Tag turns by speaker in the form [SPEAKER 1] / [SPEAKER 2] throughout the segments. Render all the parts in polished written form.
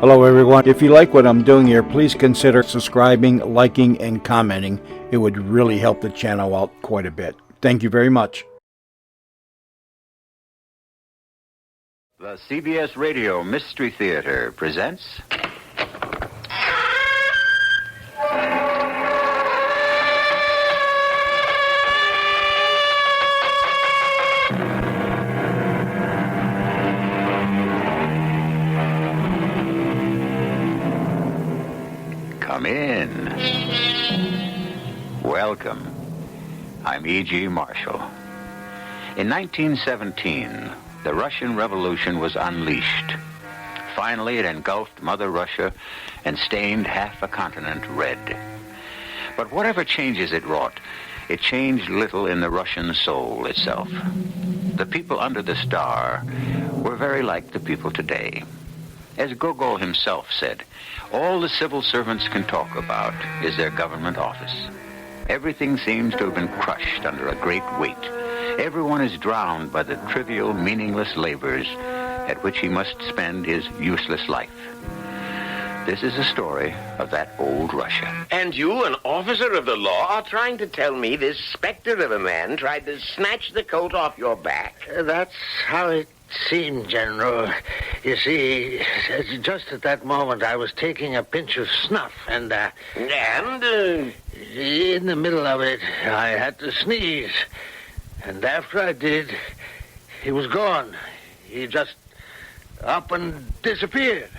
[SPEAKER 1] Hello everyone. If you like what I'm doing here, please consider subscribing, liking, and commenting. It would really help the channel out quite a bit. Thank you very much.
[SPEAKER 2] The CBS Radio Mystery Theater presents... Come in. Welcome. I'm E.G. Marshall. In 1917, the Russian Revolution was unleashed. Finally, it engulfed Mother Russia and stained half a continent red. But whatever changes it wrought, it changed little in the Russian soul itself. The people under the star were very like the people today. As Gogol himself said, all the civil servants can talk about is their government office. Everything seems to have been crushed under a great weight. Everyone is drowned by the trivial, meaningless labors at which he must spend his useless life. This is a story of that old Russia.
[SPEAKER 3] And you, an officer of the law, are trying to tell me this specter of a man tried to snatch the coat off your back?
[SPEAKER 4] That's how it seemed, General. You see, just at that moment I was taking a pinch of snuff, and in the middle of it, I had to sneeze. And after I did, he was gone. He just up and disappeared.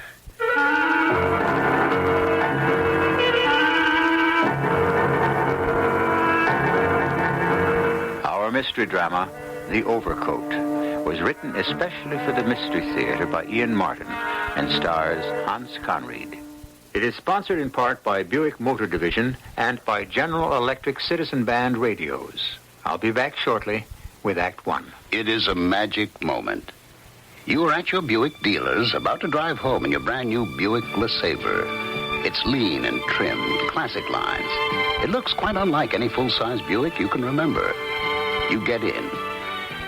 [SPEAKER 2] Our mystery drama, The Overcoat, was written especially for the Mystery Theater by Ian Martin and stars Hans Conried. It is sponsored in part by Buick Motor Division and by General Electric Citizen Band radios. I'll be back shortly with Act One.
[SPEAKER 5] It is a magic moment. You are at your Buick dealer's about to drive home in your brand new Buick LeSabre. It's lean and trim, classic lines. It looks quite unlike any full-size Buick you can remember. You get in.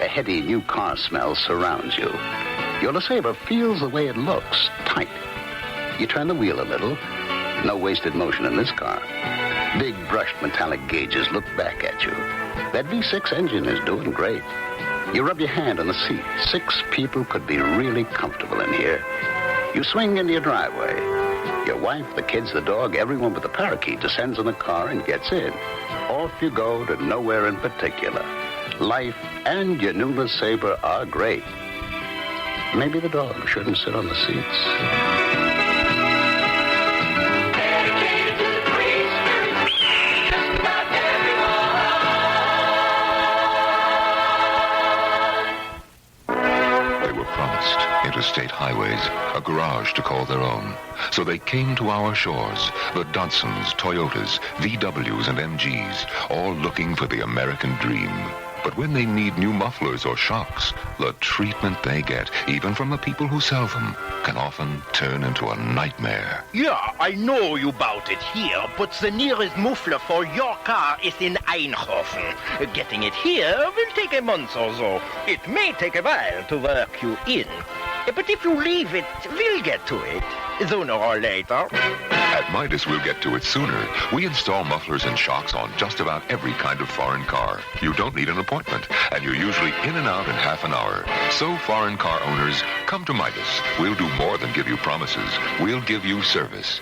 [SPEAKER 5] A heady new car smell surrounds you. Your LeSabre feels the way it looks, tight. You turn the wheel a little. No wasted motion in this car. Big brushed metallic gauges look back at you. That V6 engine is doing great. You rub your hand on the seat. 6 people could be really comfortable in here. You swing into your driveway. Your wife, the kids, the dog, everyone but the parakeet descends in the car and gets in. Off you go to nowhere in particular. Life and your new LeSabre are great. Maybe the dog shouldn't sit on the seats.
[SPEAKER 6] Interstate highways, a garage to call their own. So they came to our shores, the Dodsons, Toyotas, VWs, and MGs, all looking for the American dream. But when they need new mufflers or shocks, the treatment they get, even from the people who sell them, can often turn into a nightmare.
[SPEAKER 7] Yeah, I know you bought it here, but the nearest muffler for your car is in Eindhoven. Getting it here will take a month or so. It may take a while to work you in. But if you leave it, we'll get to it, sooner or later.
[SPEAKER 6] At Midas, we'll get to it sooner. We install mufflers and shocks on just about every kind of foreign car. You don't need an appointment, and you're usually in and out in half an hour. So, foreign car owners, come to Midas. We'll do more than give you promises. We'll give you service.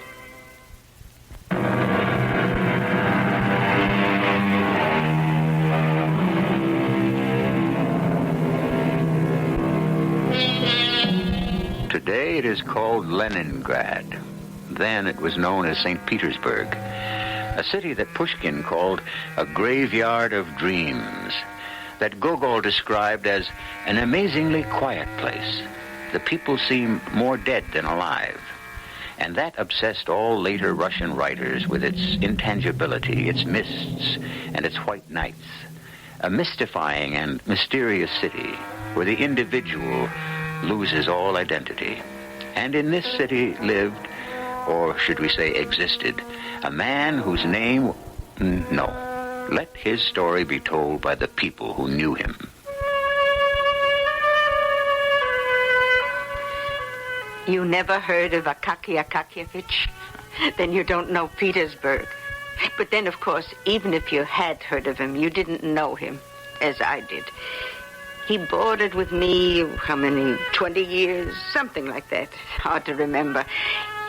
[SPEAKER 2] Today it is called Leningrad. Then it was known as St. Petersburg, a city that Pushkin called a graveyard of dreams, that Gogol described as an amazingly quiet place. The people seem more dead than alive. And that obsessed all later Russian writers with its intangibility, its mists, and its white nights. A mystifying and mysterious city where the individual loses all identity. And in this city lived, or should we say existed, a man whose name... No. Let his story be told by the people who knew him.
[SPEAKER 8] You never heard of Akaky Akakievich? Then you don't know Petersburg. But then, of course, even if you had heard of him, you didn't know him, as I did. He boarded with me, 20 years? Something like that. Hard to remember.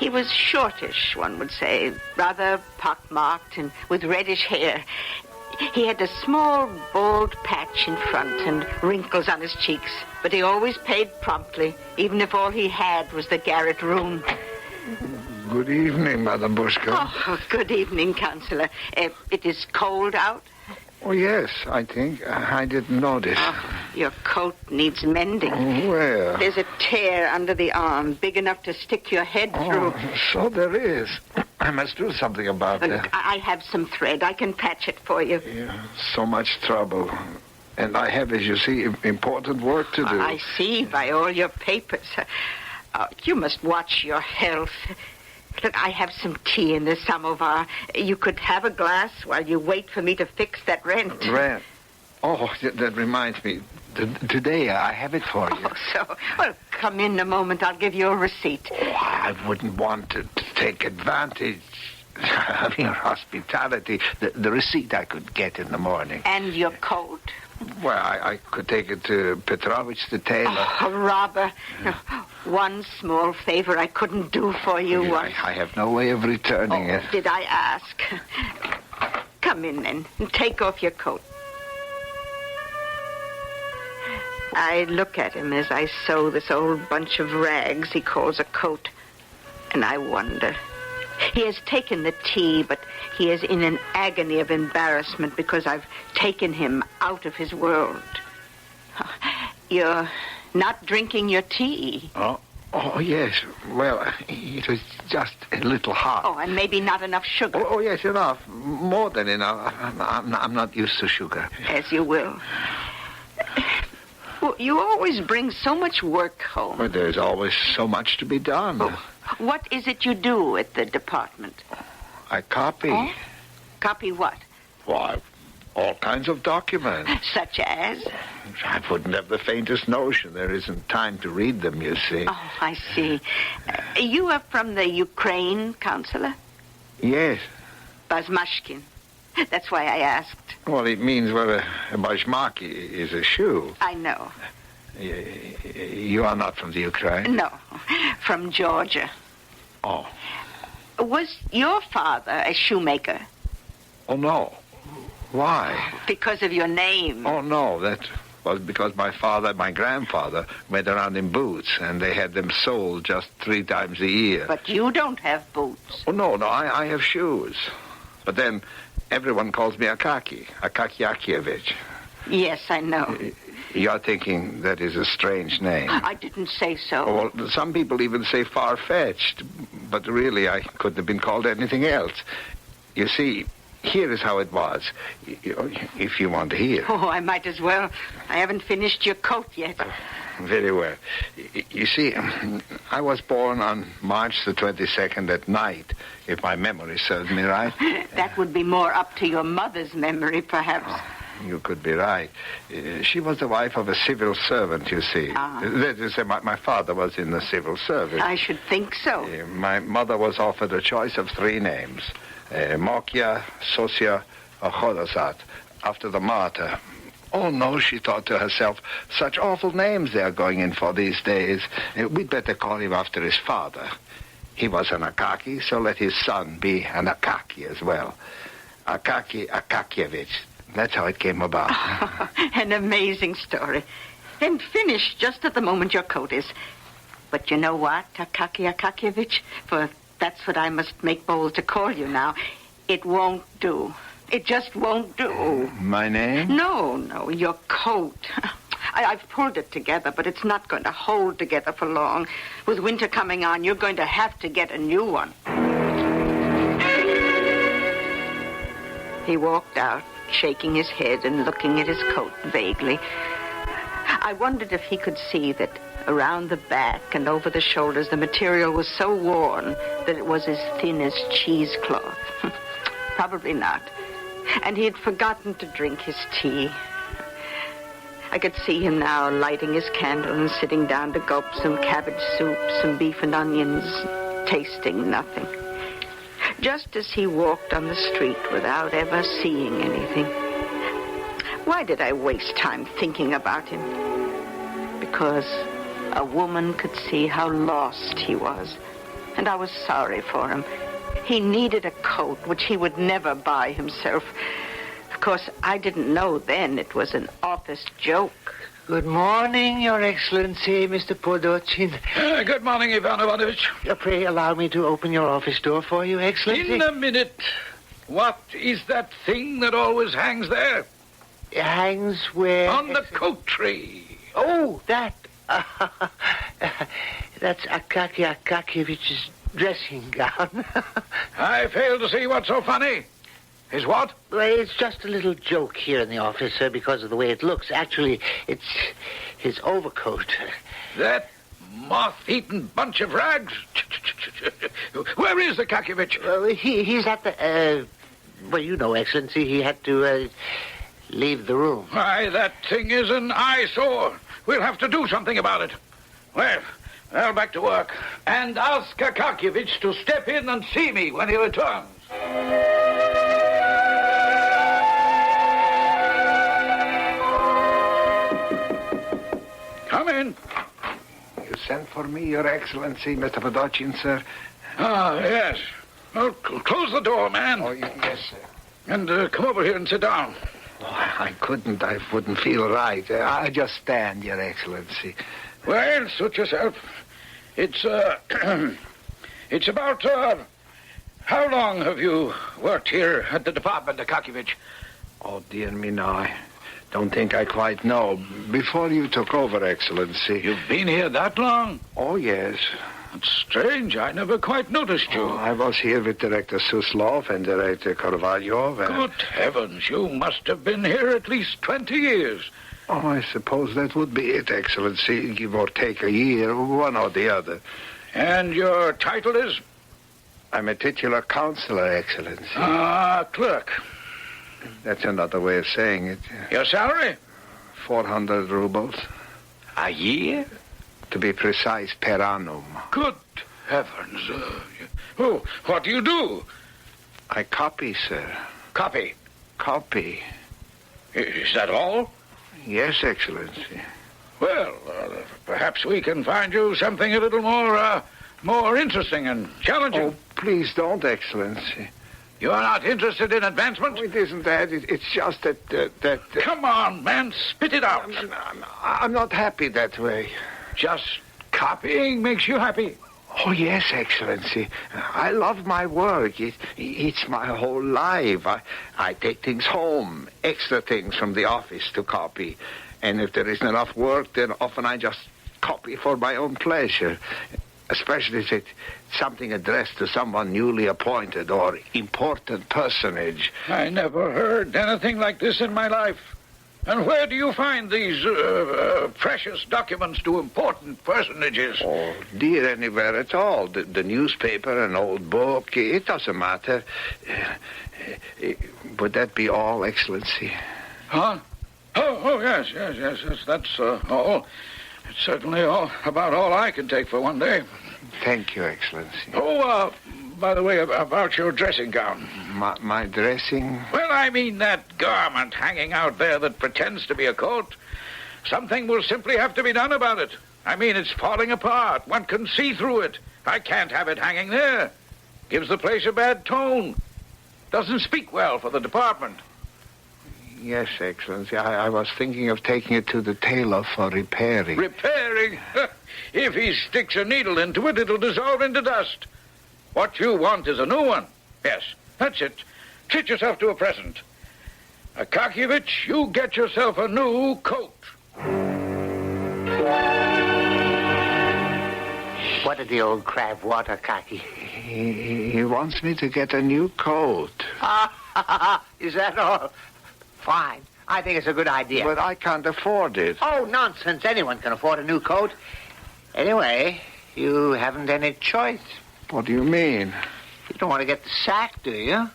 [SPEAKER 8] He was shortish, one would say, rather pockmarked and with reddish hair. He had a small, bald patch in front and wrinkles on his cheeks, but he always paid promptly, even if all he had was the garret room.
[SPEAKER 9] Good evening, Madame Bushka.
[SPEAKER 8] Oh, good evening, Counselor. It is cold out?
[SPEAKER 9] Oh, yes, I think. I didn't notice.
[SPEAKER 8] Oh, your coat needs mending.
[SPEAKER 9] Oh, where?
[SPEAKER 8] There's a tear under the arm, big enough to stick your head through.
[SPEAKER 9] So there is. I must do something about that.
[SPEAKER 8] I have some thread. I can patch it for you.
[SPEAKER 9] Yeah, so much trouble. And I have, as you see, important work to do.
[SPEAKER 8] I see by all your papers. You must watch your health. Look, I have some tea in the samovar. You could have a glass while you wait for me to fix that rent.
[SPEAKER 9] Rent? Oh, that reminds me. Today I have it for you.
[SPEAKER 8] Oh, so, well, come in a moment. I'll give you a receipt.
[SPEAKER 9] Oh, I wouldn't want to take advantage of your hospitality. The receipt I could get in the morning.
[SPEAKER 8] And your coat.
[SPEAKER 9] Well, I could take it to Petrovich the tailor.
[SPEAKER 8] Oh, Robert. No, one small favor I couldn't do for you once.
[SPEAKER 9] I have no way of returning it.
[SPEAKER 8] Did I ask? Come in, then, and take off your coat. I look at him as I sew this old bunch of rags he calls a coat, and I wonder. He has taken the tea, but he is in an agony of embarrassment because I've taken him out of his world. You're not drinking your tea.
[SPEAKER 9] Oh, yes. Well, it was just a little hot.
[SPEAKER 8] Oh, and maybe not enough sugar.
[SPEAKER 9] Oh, yes, enough. More than enough. I'm not used to sugar.
[SPEAKER 8] As you will. Well, you always bring so much work home.
[SPEAKER 9] But there's always so much to be done.
[SPEAKER 8] Oh, what is it you do at the department?
[SPEAKER 9] I copy.
[SPEAKER 8] Oh? Copy what?
[SPEAKER 9] Why, all kinds of documents.
[SPEAKER 8] Such as?
[SPEAKER 9] I wouldn't have the faintest notion. There isn't time to read them, you see.
[SPEAKER 8] Oh, I see. You are from the Ukraine, Counselor?
[SPEAKER 9] Yes.
[SPEAKER 8] Bazmashkin. That's why I asked.
[SPEAKER 9] Well, it means what a bashmaki is a shoe.
[SPEAKER 8] I know.
[SPEAKER 9] You are not from the Ukraine?
[SPEAKER 8] No, from Georgia.
[SPEAKER 9] Oh.
[SPEAKER 8] Was your father a shoemaker?
[SPEAKER 9] Oh, no. Why?
[SPEAKER 8] Because of your name.
[SPEAKER 9] Oh, no, that was because my grandfather went around in boots, and they had them sold just 3 times a year.
[SPEAKER 8] But you don't have boots.
[SPEAKER 9] Oh, no, I have shoes. But then everyone calls me Akaky Akievich.
[SPEAKER 8] Yes, I know.
[SPEAKER 9] You're thinking that is a strange name.
[SPEAKER 8] I didn't say so.
[SPEAKER 9] Oh, well, some people even say far-fetched, but really I couldn't have been called anything else. You see, here is how it was, if you want to hear.
[SPEAKER 8] Oh, I might as well. I haven't finished your coat yet.
[SPEAKER 9] Very well. You see, I was born on March the 22nd at night, if my memory serves me right.
[SPEAKER 8] That would be more up to your mother's memory, perhaps.
[SPEAKER 9] You could be right. She was the wife of a civil servant, you see. That is, my father was in the civil service.
[SPEAKER 8] I should think so.
[SPEAKER 9] My mother was offered a choice of 3 names. Mokia, Sosia, or Chodosat, after the martyr. Oh, no, she thought to herself, such awful names they are going in for these days. We'd better call him after his father. He was an Akaky, so let his son be an Akaky as well. Akaky Akakievich. That's how it came about.
[SPEAKER 8] An amazing story. And finished just at the moment your coat is. But you know what, Akaky Akakievich? For that's what I must make bold to call you now. It won't do. It just won't do.
[SPEAKER 9] My name?
[SPEAKER 8] No, your coat. I've pulled it together, but it's not going to hold together for long. With winter coming on, you're going to have to get a new one. He walked out, shaking his head and looking at his coat vaguely. I wondered if he could see that around the back and over the shoulders the material was so worn that it was as thin as cheesecloth. Probably not. And he had forgotten to drink his tea. I could see him now lighting his candle and sitting down to gulp some cabbage soup, some beef and onions, tasting nothing. Just as he walked on the street without ever seeing anything. Why did I waste time thinking about him? Because a woman could see how lost he was, and I was sorry for him. He needed a coat which he would never buy himself. Of course, I didn't know then it was an office joke.
[SPEAKER 4] Good morning, Your Excellency, Mr. Podochin.
[SPEAKER 10] Good morning, Ivan Ivanovich.
[SPEAKER 4] Pray allow me to open your office door for you, Excellency.
[SPEAKER 10] In a minute. What is that thing that always hangs there?
[SPEAKER 4] It hangs where?
[SPEAKER 10] On the coat tree.
[SPEAKER 4] Oh, that. That's Akaky Akakiewicz's dressing gown.
[SPEAKER 10] I fail to see what's so funny. Is what?
[SPEAKER 4] Well, it's just a little joke here in the office, sir, because of the way it looks. Actually, it's his overcoat.
[SPEAKER 10] That moth-eaten bunch of rags? Where is the Kakevich?
[SPEAKER 4] He's at the, well, you know, Excellency, he had to, leave the room.
[SPEAKER 10] Why, that thing is an eyesore. We'll have to do something about it. Well, back to work. And ask Kakevich to step in and see me when he returns. Come in.
[SPEAKER 9] You sent for me, Your Excellency, Mr. Podochin, sir?
[SPEAKER 10] Ah, yes. Well, close the door, man.
[SPEAKER 9] Oh, yes, sir.
[SPEAKER 10] And come over here and sit down.
[SPEAKER 9] Oh, I couldn't. I wouldn't feel right. I just stand, Your Excellency.
[SPEAKER 10] Well, suit yourself. It's, it's about, how long have you worked here at the department, Akakevich?
[SPEAKER 9] Oh, dear me, no. I don't think I quite know. Before you took over, Excellency.
[SPEAKER 10] You've been here that long?
[SPEAKER 9] Oh, yes.
[SPEAKER 10] That's strange. I never quite noticed you.
[SPEAKER 9] Oh, I was here with Director Suslov and Director Korvalyov.
[SPEAKER 10] Good heavens, you must have been here at least 20 years.
[SPEAKER 9] Oh, I suppose that would be it, Excellency. Give or take a year, one or the other.
[SPEAKER 10] And your title is?
[SPEAKER 9] I'm a titular counselor, Excellency.
[SPEAKER 10] Clerk.
[SPEAKER 9] That's another way of saying it.
[SPEAKER 10] Your salary?
[SPEAKER 9] 400 rubles.
[SPEAKER 10] A year?
[SPEAKER 9] To be precise, per annum.
[SPEAKER 10] Good heavens. Oh, what do you do?
[SPEAKER 9] I copy, sir.
[SPEAKER 10] Copy?
[SPEAKER 9] Copy.
[SPEAKER 10] Is that all?
[SPEAKER 9] Yes, Excellency.
[SPEAKER 10] Well, perhaps we can find you something a little more interesting and challenging.
[SPEAKER 9] Oh, please don't, Excellency.
[SPEAKER 10] You're not interested in advancement?
[SPEAKER 9] Oh, it isn't that. It's just that...
[SPEAKER 10] Come on, man. Spit it out.
[SPEAKER 9] I'm not happy that way.
[SPEAKER 10] Just copying makes you happy?
[SPEAKER 9] Oh, yes, Excellency. I love my work. It's my whole life. I take things home, extra things from the office to copy. And if there isn't enough work, then often I just copy for my own pleasure. Especially if it's something addressed to someone newly appointed or important personage.
[SPEAKER 10] I never heard anything like this in my life. And where do you find these precious documents to important personages?
[SPEAKER 9] Oh, dear, anywhere at all. The newspaper, an old book, it doesn't matter. Would that be all, Excellency?
[SPEAKER 10] Huh? Oh, yes, that's all. It's certainly about all I can take for one day.
[SPEAKER 9] Thank you, Excellency.
[SPEAKER 10] Oh, by the way, about your dressing gown.
[SPEAKER 9] My dressing?
[SPEAKER 10] Well, I mean that garment hanging out there that pretends to be a coat. Something will simply have to be done about it. I mean, it's falling apart. One can see through it. I can't have it hanging there. Gives the place a bad tone. Doesn't speak well for the department.
[SPEAKER 9] Yes, Excellency. I was thinking of taking it to the tailor for repairing.
[SPEAKER 10] Repairing? If he sticks a needle into it, it'll dissolve into dust. What you want is a new one. Yes, that's it. Treat yourself to a present. Akakevich, you get yourself a new coat.
[SPEAKER 4] What did the old crab want, Akaki?
[SPEAKER 9] He wants me to get a new coat.
[SPEAKER 4] Is that all? Fine. I think it's a good idea.
[SPEAKER 9] But I can't afford it.
[SPEAKER 4] Oh, nonsense. Anyone can afford a new coat. Anyway, you haven't any choice.
[SPEAKER 9] What do you mean?
[SPEAKER 4] You don't want to get the sack, do you?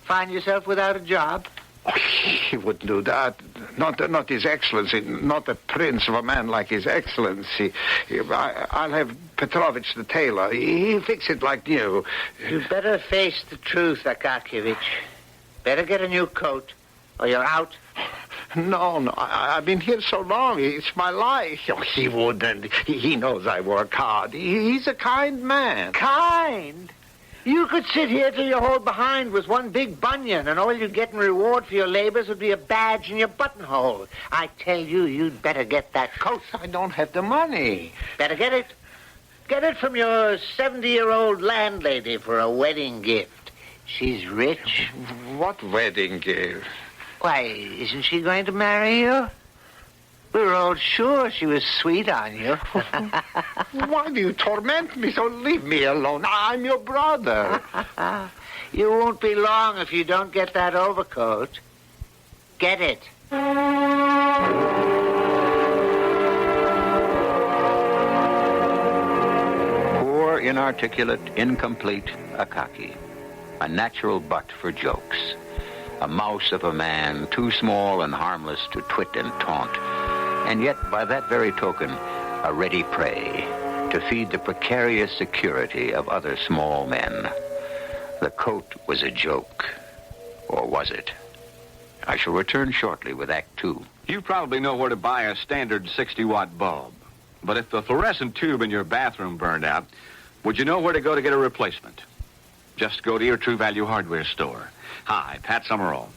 [SPEAKER 4] Find yourself without a job?
[SPEAKER 9] Oh, he wouldn't do that. Not His Excellency, not the prince of a man like His Excellency. I'll have Petrovich the tailor. He'll fix it like new.
[SPEAKER 4] You'd better face the truth, Akakievich. Better get a new coat, or you're out.
[SPEAKER 9] No, I've been here so long. It's my life. Oh, he wouldn't. He knows I work hard. He's a kind man.
[SPEAKER 4] Kind? You could sit here till your whole behind was one big bunion, and all you'd get in reward for your labors would be a badge in your buttonhole. I tell you, you'd better get that coat.
[SPEAKER 9] I don't have the money.
[SPEAKER 4] Better get it. Get it from your 70-year-old landlady for a wedding gift. She's rich.
[SPEAKER 9] What wedding gift?
[SPEAKER 4] Why, isn't she going to marry you? We were all sure she was sweet on you.
[SPEAKER 9] Why do you torment me so? Leave me alone. I'm your brother.
[SPEAKER 4] You won't be long if you don't get that overcoat. Get it.
[SPEAKER 2] Poor, inarticulate, incomplete Akaki. A natural butt for jokes. A mouse of a man, too small and harmless to twit and taunt. And yet, by that very token, a ready prey to feed the precarious security of other small men. The coat was a joke. Or was it? I shall return shortly with Act Two.
[SPEAKER 11] You probably know where to buy a standard 60-watt bulb. But if the fluorescent tube in your bathroom burned out, would you know where to go to get a replacement? Just go to your True Value hardware store. Hi, Pat Summerall.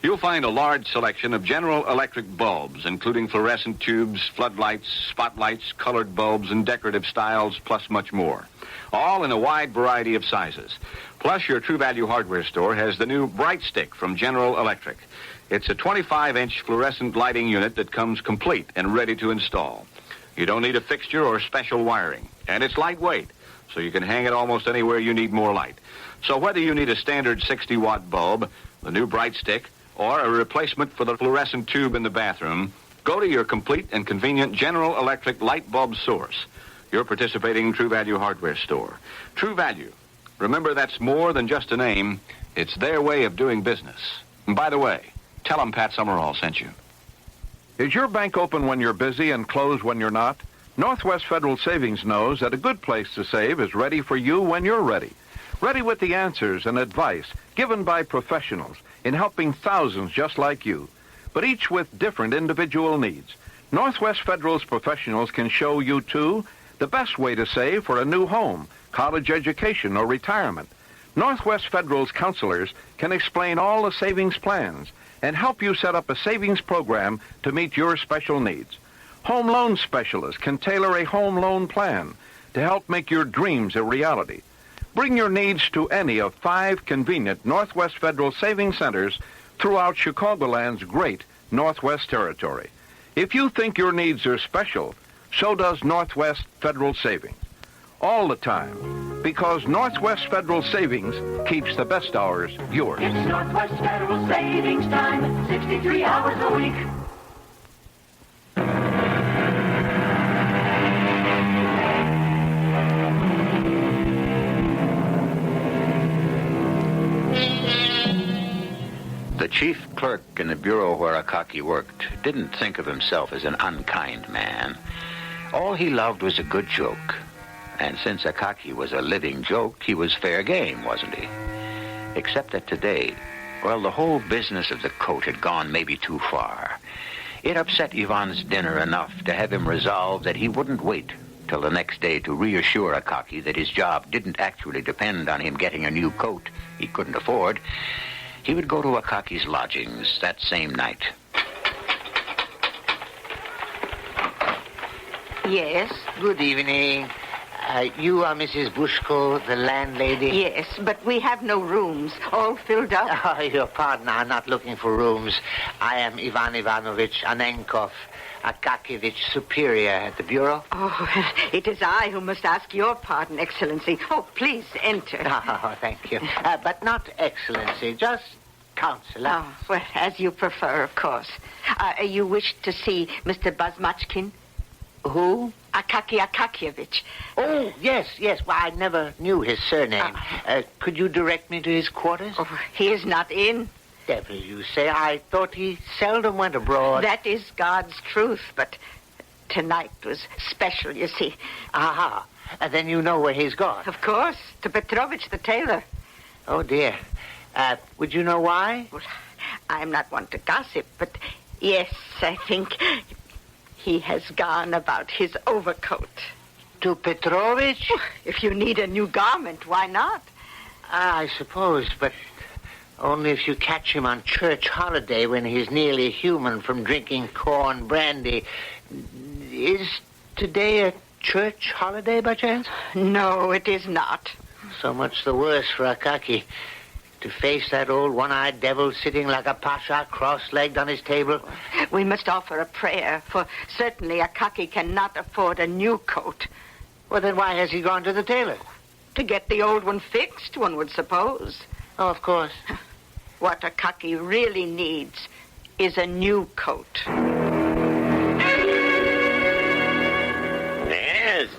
[SPEAKER 11] You'll find a large selection of General Electric bulbs, including fluorescent tubes, floodlights, spotlights, colored bulbs, and decorative styles, plus much more. All in a wide variety of sizes. Plus, your True Value hardware store has the new Bright Stick from General Electric. It's a 25-inch fluorescent lighting unit that comes complete and ready to install. You don't need a fixture or special wiring, and it's lightweight, so you can hang it almost anywhere you need more light. So whether you need a standard 60-watt bulb, the new Bright Stick, or a replacement for the fluorescent tube in the bathroom, go to your complete and convenient General Electric light bulb source, your participating True Value hardware store. True Value. Remember, that's more than just a name. It's their way of doing business. And by the way, tell them Pat Summerall sent you.
[SPEAKER 12] Is your bank open when you're busy and closed when you're not? Northwest Federal Savings knows that a good place to save is ready for you when you're ready. Ready with the answers and advice given by professionals in helping thousands just like you, but each with different individual needs. Northwest Federal's professionals can show you, too, the best way to save for a new home, college education, or retirement. Northwest Federal's counselors can explain all the savings plans and help you set up a savings program to meet your special needs. Home loan specialists can tailor a home loan plan to help make your dreams a reality. Bring your needs to any of 5 convenient Northwest Federal Savings Centers throughout Chicagoland's great Northwest Territory. If you think your needs are special, so does Northwest Federal Savings. All the time, because Northwest Federal Savings keeps the best hours yours.
[SPEAKER 13] It's Northwest Federal Savings time, 63 hours a week.
[SPEAKER 2] The chief clerk in the bureau where Akaki worked didn't think of himself as an unkind man. All he loved was a good joke. And since Akaki was a living joke, he was fair game, wasn't he? Except that today, well, the whole business of the coat had gone maybe too far. It upset Ivan's dinner enough to have him resolve that he wouldn't wait till the next day to reassure Akaki that his job didn't actually depend on him getting a new coat he couldn't afford. He would go to Akaki's lodgings that same night.
[SPEAKER 8] Yes?
[SPEAKER 4] Good evening. You are Mrs. Bushko, the landlady?
[SPEAKER 8] Yes, but we have no rooms. All filled up.
[SPEAKER 4] Oh, your pardon, I'm not looking for rooms. I am Ivan Ivanovich Anenkov, Akakievich superior at the bureau.
[SPEAKER 8] Oh, it is I who must ask your pardon, Excellency. Oh, please enter.
[SPEAKER 4] Oh, thank you. But not Excellency, just Counselor.
[SPEAKER 8] Oh, well, as you prefer, of course. You wish to see Mr. Bazmachkin?
[SPEAKER 4] Who?
[SPEAKER 8] Akaki Akakievich.
[SPEAKER 4] Oh, yes. Well, I never knew his surname. Could you direct me to his quarters?
[SPEAKER 8] Oh, he is not in.
[SPEAKER 4] devil you say? I thought he seldom went abroad.
[SPEAKER 8] That is God's truth, but tonight was special, you see.
[SPEAKER 4] Aha. Then you know where he's gone.
[SPEAKER 8] Of course, to Petrovich the tailor.
[SPEAKER 4] Oh, dear. Would you know why?
[SPEAKER 8] Well, I'm not one to gossip, but yes, I think he has gone about his overcoat.
[SPEAKER 4] To Petrovich?
[SPEAKER 8] If you need a new garment, why not?
[SPEAKER 4] I suppose, but only if you catch him on church holiday when he's nearly human from drinking corn brandy. Is today a church holiday, by chance?
[SPEAKER 8] No, it is not.
[SPEAKER 4] So much the worse for Akaki. To face that old one-eyed devil sitting like a pasha cross-legged on his table.
[SPEAKER 8] We must offer a prayer, for certainly Akaki cannot afford a new coat.
[SPEAKER 4] Well, then why has he gone to the tailor?
[SPEAKER 8] To get the old one fixed, one would suppose.
[SPEAKER 4] Oh, of course.
[SPEAKER 8] What Akaki really needs is a new coat.
[SPEAKER 3] Yes?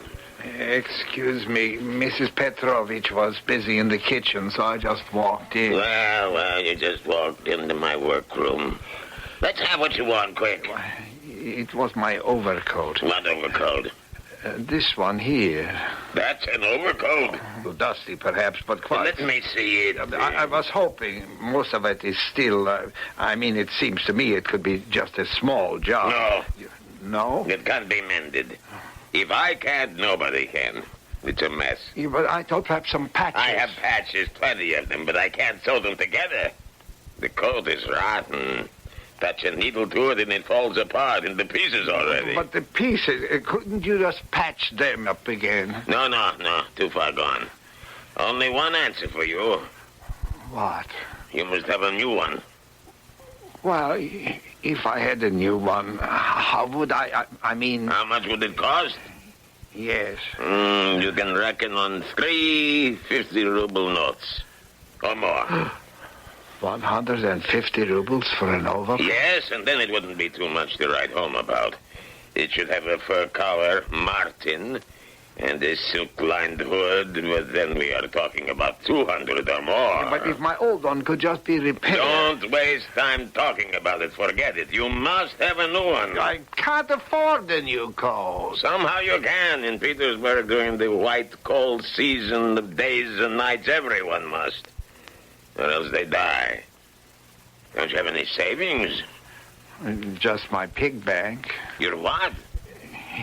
[SPEAKER 9] Excuse me, Mrs. Petrovich was busy in the kitchen, so I just walked in.
[SPEAKER 3] Well, you just walked into my workroom. Let's have what you want, quick.
[SPEAKER 9] It was my overcoat.
[SPEAKER 3] What overcoat?
[SPEAKER 9] This one here.
[SPEAKER 3] That's an overcoat.
[SPEAKER 9] A little dusty, perhaps, but quite.
[SPEAKER 3] Let me see it.
[SPEAKER 9] I was hoping most of it is still... it seems to me it could be just a small job.
[SPEAKER 3] No.
[SPEAKER 9] No?
[SPEAKER 3] It can't be mended. If I can't, nobody can. It's a mess.
[SPEAKER 9] Yeah, but I thought perhaps some patches.
[SPEAKER 3] I have patches, plenty of them, but I can't sew them together. The coat is rotten. Touch a needle to it and it falls apart into pieces already.
[SPEAKER 9] But the pieces, couldn't you just patch them up again?
[SPEAKER 3] No. Too far gone. Only one answer for you.
[SPEAKER 9] What?
[SPEAKER 3] You must have a new one.
[SPEAKER 9] Well, if I had a new one, how would I mean...
[SPEAKER 3] How much would it cost?
[SPEAKER 9] Yes.
[SPEAKER 3] You can reckon on 3 50-ruble notes. Or more.
[SPEAKER 9] 150 rubles for an overcoat?
[SPEAKER 3] Yes, and then it wouldn't be too much to write home about. It should have a fur collar, martin, and a silk-lined hood, but then we are talking about 200 or more.
[SPEAKER 9] But if my old one could just be repaired...
[SPEAKER 3] Don't waste time talking about it. Forget it. You must have a new one.
[SPEAKER 9] I can't afford a new coat.
[SPEAKER 3] Somehow you can. In Petersburg, during the white, cold season of days and nights, everyone must. Or else they die. Don't you have any savings?
[SPEAKER 9] Just my pig bank.
[SPEAKER 3] Your what?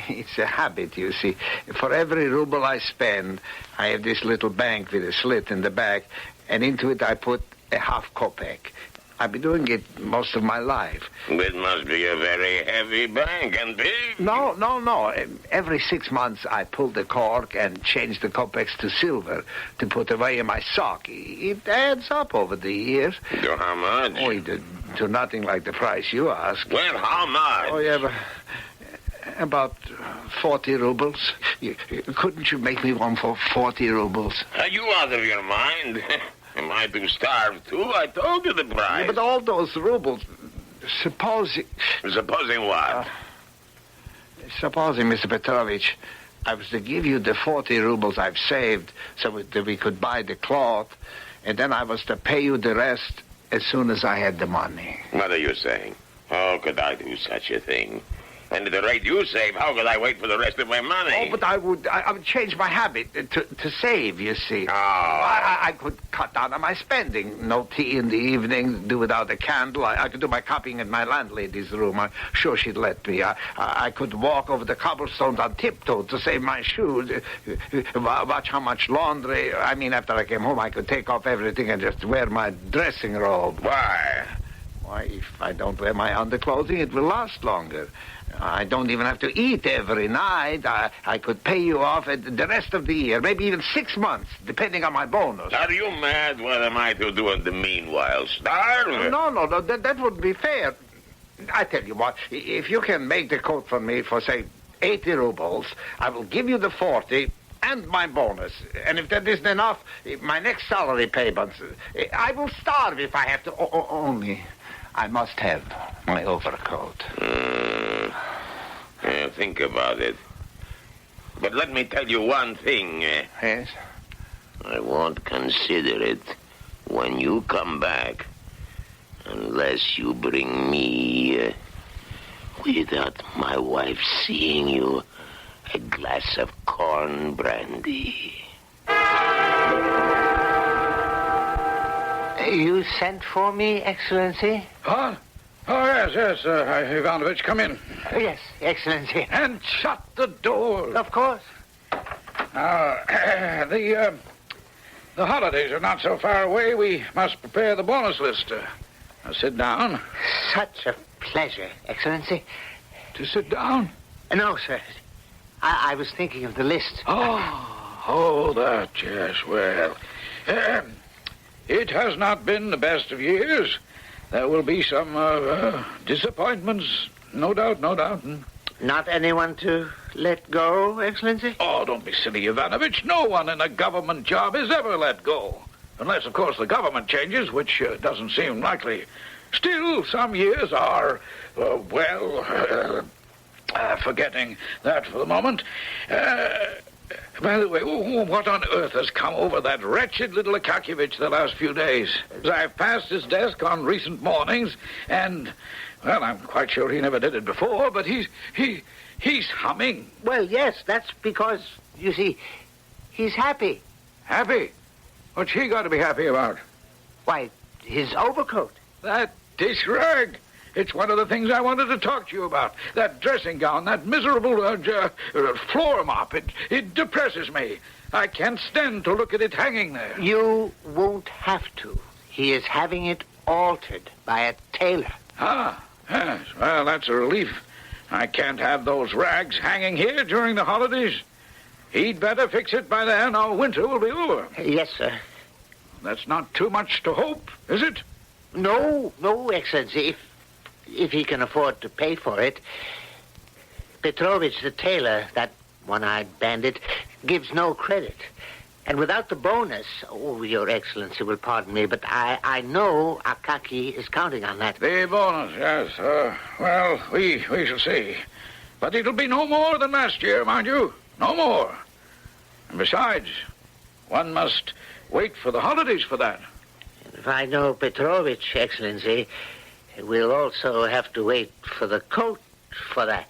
[SPEAKER 9] It's a habit, you see. For every ruble I spend, I have this little bank with a slit in the back, and into it I put a half kopeck. I've been doing it most of my life.
[SPEAKER 3] It must be a very heavy bank and big.
[SPEAKER 9] No. Every 6 months I pull the cork and change the kopecks to silver to put away in my sock. It adds up over the years.
[SPEAKER 3] To how much?
[SPEAKER 9] Oh, to nothing like the price you ask.
[SPEAKER 3] Well, how much?
[SPEAKER 9] Oh, yeah, but about 40 rubles. Couldn't you make me one for 40 rubles?
[SPEAKER 3] Are you out of your mind? Am I to starve, too? I told you the price.
[SPEAKER 9] Yeah, but all those rubles, supposing...
[SPEAKER 3] Supposing what?
[SPEAKER 9] Supposing, Mr. Petrovich, I was to give you the 40 rubles I've saved so that we could buy the cloth, and then I was to pay you the rest as soon as I had the money.
[SPEAKER 3] What are you saying? How could I do such a thing? And at the rate you save, how could I wait for the rest of my money?
[SPEAKER 9] Oh, but I would change my habit to save, you see.
[SPEAKER 3] Oh.
[SPEAKER 9] I could cut down on my spending. No tea in the evening, do without a candle. I could do my copying in my landlady's room. I'm sure she'd let me. I could walk over the cobblestones on tiptoe to save my shoes. Watch how much laundry. After I came home, I could take off everything and just wear my dressing robe.
[SPEAKER 3] Why?
[SPEAKER 9] Why, if I don't wear my underclothing, it will last longer. I don't even have to eat every night. I could pay you off the rest of the year, maybe even 6 months, depending on my bonus.
[SPEAKER 3] Are you mad? What am I to do in the meanwhile? Starve?
[SPEAKER 9] No, that wouldn't be fair. I tell you what, if you can make the coat for me for, say, 80 rubles, I will give you the 40 and my bonus. And if that isn't enough, my next salary payments, I will starve if I have to. Only I must have my overcoat.
[SPEAKER 3] Think about it. But let me tell you one thing.
[SPEAKER 9] Yes?
[SPEAKER 3] I won't consider it when you come back. Unless you bring me, without my wife seeing you, a glass of corn brandy.
[SPEAKER 4] You sent for me, Excellency?
[SPEAKER 10] Huh? Oh, yes, Ivanovich, come in.
[SPEAKER 4] Yes, Excellency.
[SPEAKER 10] And shut the door.
[SPEAKER 4] Of course.
[SPEAKER 10] The holidays are not so far away. We must prepare the bonus list. Now sit down.
[SPEAKER 4] Such a pleasure, Excellency.
[SPEAKER 10] To sit down?
[SPEAKER 4] No, sir. I was thinking of the list.
[SPEAKER 10] Oh, that, yes, well. It has not been the best of years. There will be some disappointments, no doubt.
[SPEAKER 4] Not anyone to let go, Excellency?
[SPEAKER 10] Oh, don't be silly, Ivanovich. No one in a government job is ever let go. Unless, of course, the government changes, which doesn't seem likely. Still, some years are, forgetting that for the moment. By the way, what on earth has come over that wretched little Akakievich the last few days? I've passed his desk on recent mornings, and, well, I'm quite sure he never did it before, but he's humming.
[SPEAKER 4] Well, yes, that's because, you see, he's happy.
[SPEAKER 10] Happy? What's he got to be happy about?
[SPEAKER 4] Why, his overcoat.
[SPEAKER 10] That dish rag. It's one of the things I wanted to talk to you about. That dressing gown, that miserable floor mop. It depresses me. I can't stand to look at it hanging there.
[SPEAKER 4] You won't have to. He is having it altered by a tailor.
[SPEAKER 10] Ah, yes. Well, that's a relief. I can't have those rags hanging here during the holidays. He'd better fix it by then, or winter will be over.
[SPEAKER 4] Yes, sir.
[SPEAKER 10] That's not too much to hope, is it?
[SPEAKER 4] No, Excellency. If he can afford to pay for it. Petrovich, the tailor, that one-eyed bandit, gives no credit. And without the bonus, Your Excellency will pardon me, but I know Akaki is counting on that.
[SPEAKER 10] The bonus, yes. Well, we shall see. But it'll be no more than last year, mind you. No more. And besides, one must wait for the holidays for that.
[SPEAKER 4] If I know Petrovich, Excellency, we'll also have to wait for the coat for that.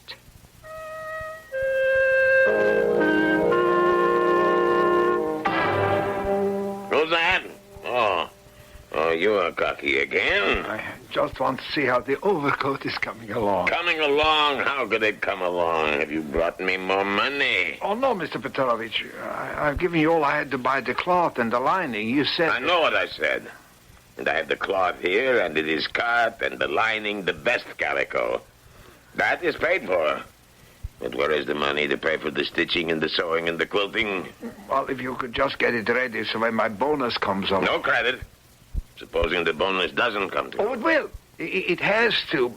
[SPEAKER 3] Who's that? Oh, you are cocky again?
[SPEAKER 9] I just want to see how the overcoat is coming along.
[SPEAKER 3] Coming along? How could it come along? Have you brought me more money?
[SPEAKER 9] Oh, no, Mr. Petrovich. I've given you all I had to buy the cloth and the lining. You said...
[SPEAKER 3] I know what I said. And I have the cloth here, and it is cut, and the lining the best calico. That is paid for. But where is the money to pay for the stitching and the sewing and the quilting?
[SPEAKER 9] Well, if you could just get it ready so when my bonus comes along...
[SPEAKER 3] No credit. Supposing the bonus doesn't come to you.
[SPEAKER 9] Oh, it will. It has to.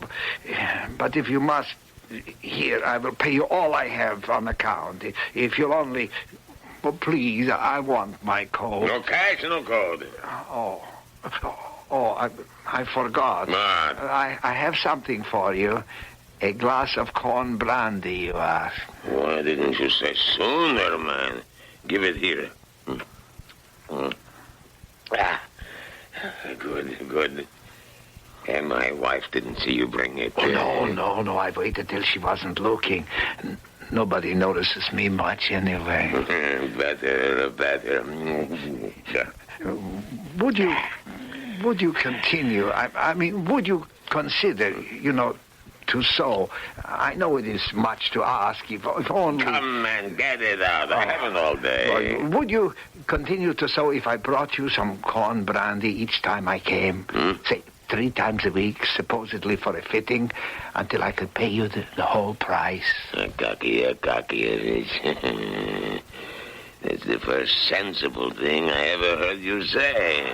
[SPEAKER 9] But if you must... Here, I will pay you all I have on account. If you'll only... Well, please, I want my coat.
[SPEAKER 3] No cash, no code.
[SPEAKER 9] I forgot.
[SPEAKER 3] What?
[SPEAKER 9] I have something for you. A glass of corn brandy, you ask.
[SPEAKER 3] Why didn't you say sooner, man? Give it here. Good. And my wife didn't see you bring it.
[SPEAKER 9] Oh, no. I waited till she wasn't looking. Nobody notices me much anyway.
[SPEAKER 3] Better.
[SPEAKER 9] Would you continue? I mean, would you consider, to sew? I know it is much to ask, if only...
[SPEAKER 3] Come and get it out. I haven't all day.
[SPEAKER 9] Would you continue to sew if I brought you some corn brandy each time I came? Say, 3 times a week, supposedly for a fitting, until I could pay you the whole price.
[SPEAKER 3] Akakievich. It's the first sensible thing I ever heard you say.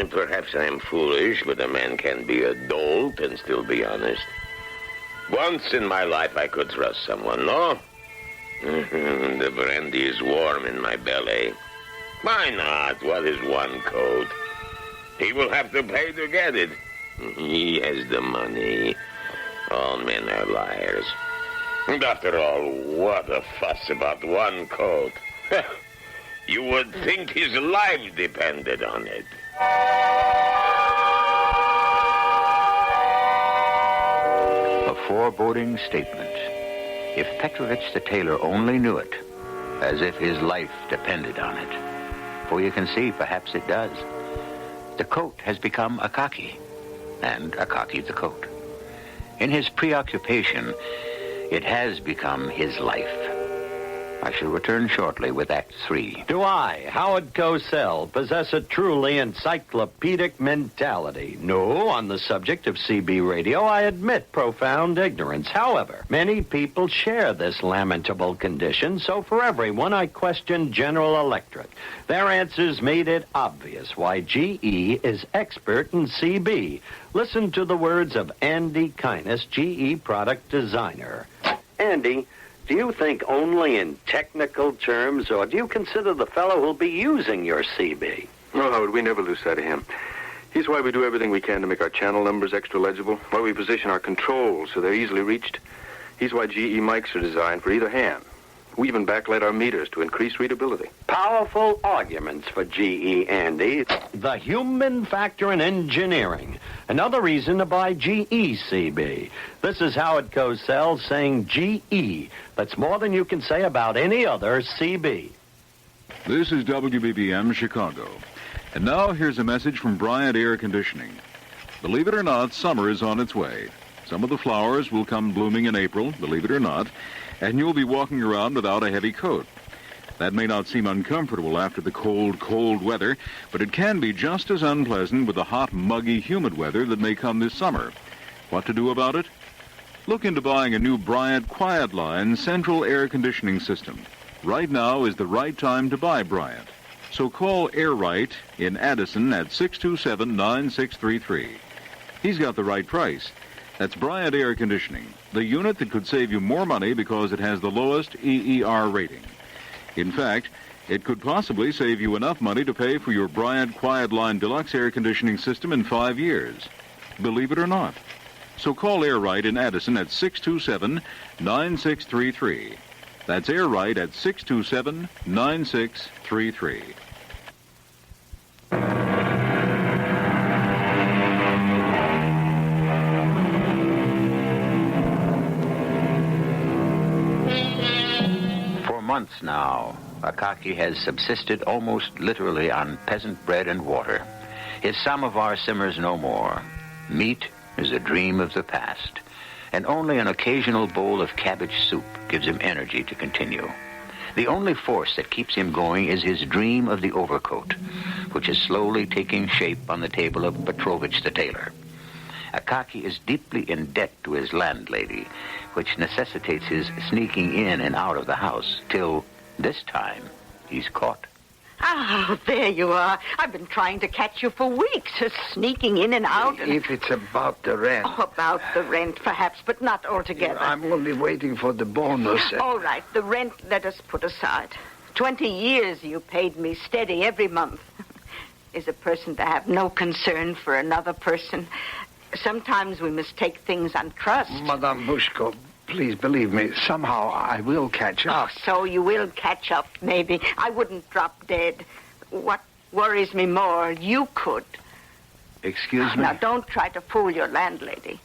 [SPEAKER 3] Perhaps I am foolish, but a man can be a dolt and still be honest. Once in my life I could trust someone, no? The brandy is warm in my belly. Why not? What is one coat? He will have to pay to get it. He has the money. All men are liars. And after all, what a fuss about one coat. You would think his life depended on it.
[SPEAKER 2] A foreboding statement. If Petrovich the tailor only knew it, as if his life depended on it. For you can see, perhaps it does. The coat has become a khaki, and a khaki the coat. In his preoccupation, it has become his life. I shall return shortly with Act 3.
[SPEAKER 14] Do I, Howard Cosell, possess a truly encyclopedic mentality? No, on the subject of CB radio, I admit profound ignorance. However, many people share this lamentable condition, so for everyone, I questioned General Electric. Their answers made it obvious why GE is expert in CB. Listen to the words of Andy Kyness, GE product designer. Andy, do you think only in technical terms, or do you consider the fellow who'll be using your CB?
[SPEAKER 15] No, Howard, we never lose sight of him. He's why we do everything we can to make our channel numbers extra legible, why we position our controls so they're easily reached. He's why GE mics are designed for either hand. We even backlight our meters to increase readability.
[SPEAKER 14] Powerful arguments for GE, Andy. The human factor in engineering. Another reason to buy GE CB. This is Howard Cosell saying GE. That's more than you can say about any other CB.
[SPEAKER 16] This is WBBM Chicago. And now here's a message from Bryant Air Conditioning. Believe it or not, summer is on its way. Some of the flowers will come blooming in April, believe it or not, and you'll be walking around without a heavy coat. That may not seem uncomfortable after the cold weather, but it can be just as unpleasant with the hot, muggy, humid weather that may come this summer. What to do about it? Look into buying a new Bryant Quiet Line central air conditioning system. Right now is the right time to buy Bryant. So call Air Right in Addison at 627-9633. He's got the right price. That's Bryant Air Conditioning, the unit that could save you more money because it has the lowest EER rating. In fact, it could possibly save you enough money to pay for your Bryant Quiet Line Deluxe air conditioning system in 5 years. Believe it or not. So call Air Right in Addison at 627-9633. That's Air Right at 627-9633.
[SPEAKER 2] For months now, Akaki has subsisted almost literally on peasant bread and water. His samovar simmers no more. Meat is a dream of the past, and only an occasional bowl of cabbage soup gives him energy to continue. The only force that keeps him going is his dream of the overcoat, which is slowly taking shape on the table of Petrovich the tailor. Akaki is deeply in debt to his landlady, which necessitates his sneaking in and out of the house till, this time, he's caught.
[SPEAKER 8] Ah, there you are. I've been trying to catch you for weeks, sneaking in and out.
[SPEAKER 9] If it's about the rent.
[SPEAKER 8] Oh, about the rent, perhaps, but not altogether.
[SPEAKER 9] I'm only waiting for the bonus.
[SPEAKER 8] All right, the rent let us put aside. 20 years you paid me steady every month. Is a person to have no concern for another person? Sometimes we must take things on trust.
[SPEAKER 9] Madame Bushko, please believe me. Somehow I will catch up.
[SPEAKER 8] Oh, so you will catch up, maybe. I wouldn't drop dead. What worries me more, you could.
[SPEAKER 9] Excuse me?
[SPEAKER 8] Now, don't try to fool your landlady.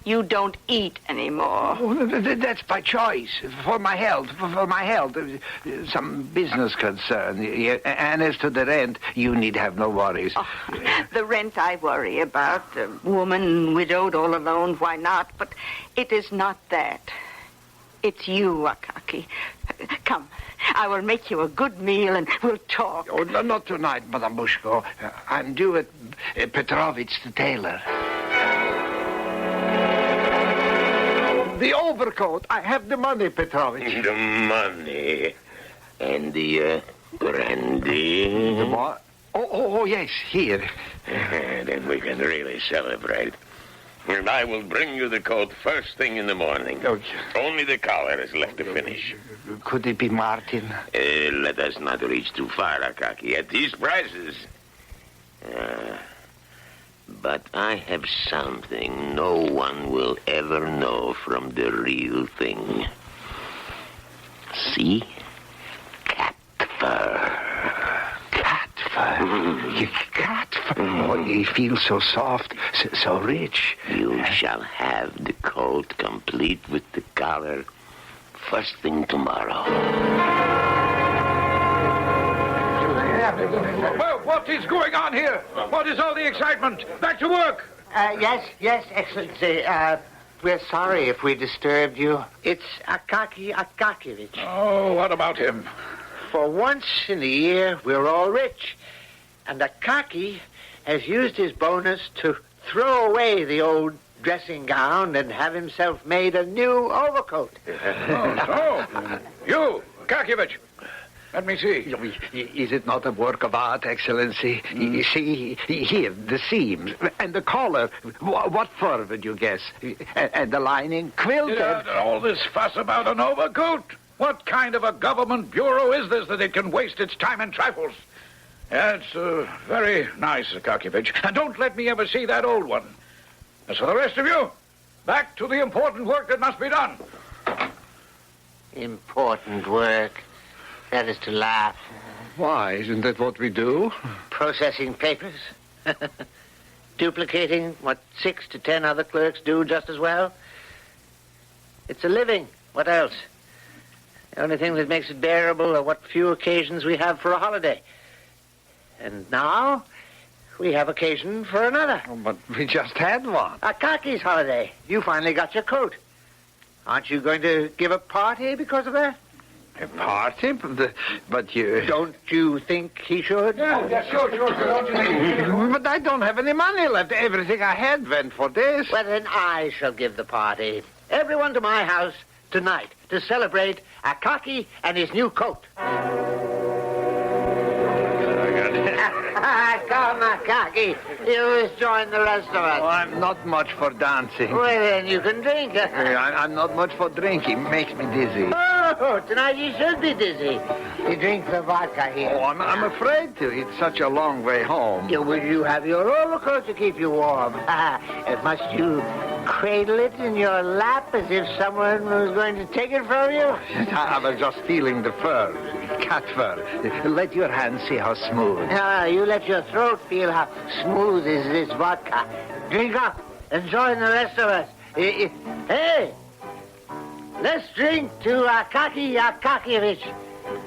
[SPEAKER 8] You don't eat anymore.
[SPEAKER 9] Oh, that's by choice. For my health. For my health. Some business concern. And as to the rent, you need have no worries.
[SPEAKER 8] Oh, the rent I worry about. A woman, widowed, all alone, why not? But it is not that. It's you, Akaki. Come, I will make you a good meal and we'll talk.
[SPEAKER 9] Oh, no, not tonight, Madame Bushko. I'm due at Petrovich the tailor. The overcoat. I have the money, Petrovich.
[SPEAKER 3] The money. And the brandy.
[SPEAKER 9] The what? Oh, yes, here.
[SPEAKER 3] Then we can really celebrate. And I will bring you the coat first thing in the morning.
[SPEAKER 9] Okay.
[SPEAKER 3] Only the collar is left to finish.
[SPEAKER 9] Could it be Martin?
[SPEAKER 3] Let us not reach too far, Akaki. At these prices. But I have something no one will ever know from the real thing. See? Cat fur.
[SPEAKER 4] Cat fur. Oh, he feels so soft, so rich.
[SPEAKER 3] You shall have the coat complete with the collar first thing tomorrow.
[SPEAKER 10] Well, what is going on here? What is all the excitement? Back to work!
[SPEAKER 4] Yes, Excellency. We're sorry if we disturbed you. It's Akaki Akakievich.
[SPEAKER 10] Oh, what about him?
[SPEAKER 4] For once in a year, we're all rich. And Akaki has used his bonus to throw away the old dressing gown and have himself made a new overcoat.
[SPEAKER 10] So, you, Akakievich. Let me see.
[SPEAKER 4] Is it not a work of art, Excellency? You see, here, the seams and the collar. What fur would you guess? And the lining, quilted.
[SPEAKER 10] All this fuss about an overcoat? What kind of a government bureau is this that it can waste its time in trifles? It's very nice, Akakievich. And don't let me ever see that old one. As for the rest of you, back to the important work that must be done.
[SPEAKER 4] Important work. That is to laugh.
[SPEAKER 9] Why? Isn't that what we do?
[SPEAKER 4] Processing papers. Duplicating what 6 to 10 other clerks do just as well. It's a living. What else? The only thing that makes it bearable are what few occasions we have for a holiday. And now, we have occasion for another.
[SPEAKER 9] Oh, but we just had one.
[SPEAKER 4] Akaki's holiday. You finally got your coat. Aren't you going to give a party because of that?
[SPEAKER 9] A party? But you...
[SPEAKER 4] Don't you think he should?
[SPEAKER 10] Yeah, sure. Don't you think?
[SPEAKER 9] But I don't have any money left. Everything I had went for this.
[SPEAKER 4] Well, then I shall give the party. Everyone to my house tonight to celebrate Akaki and his new coat. Come, Akaki. You must join the rest of us.
[SPEAKER 9] Oh, I'm not much for dancing.
[SPEAKER 4] Well, then you can drink.
[SPEAKER 9] I'm not much for drinking. Makes me dizzy.
[SPEAKER 4] Oh, tonight you should be dizzy. You drink the vodka here.
[SPEAKER 9] Oh, I'm afraid to. It's such a long way home.
[SPEAKER 4] Will you have your overcoat to keep you warm? Must you cradle it in your lap as if someone was going to take it from you?
[SPEAKER 9] I was just feeling the fur. Cat fur. Let your hand see how smooth.
[SPEAKER 4] You let your throat feel how smooth is this vodka. Drink up and join the rest of us. Hey! Let's drink to Akaki Akakievich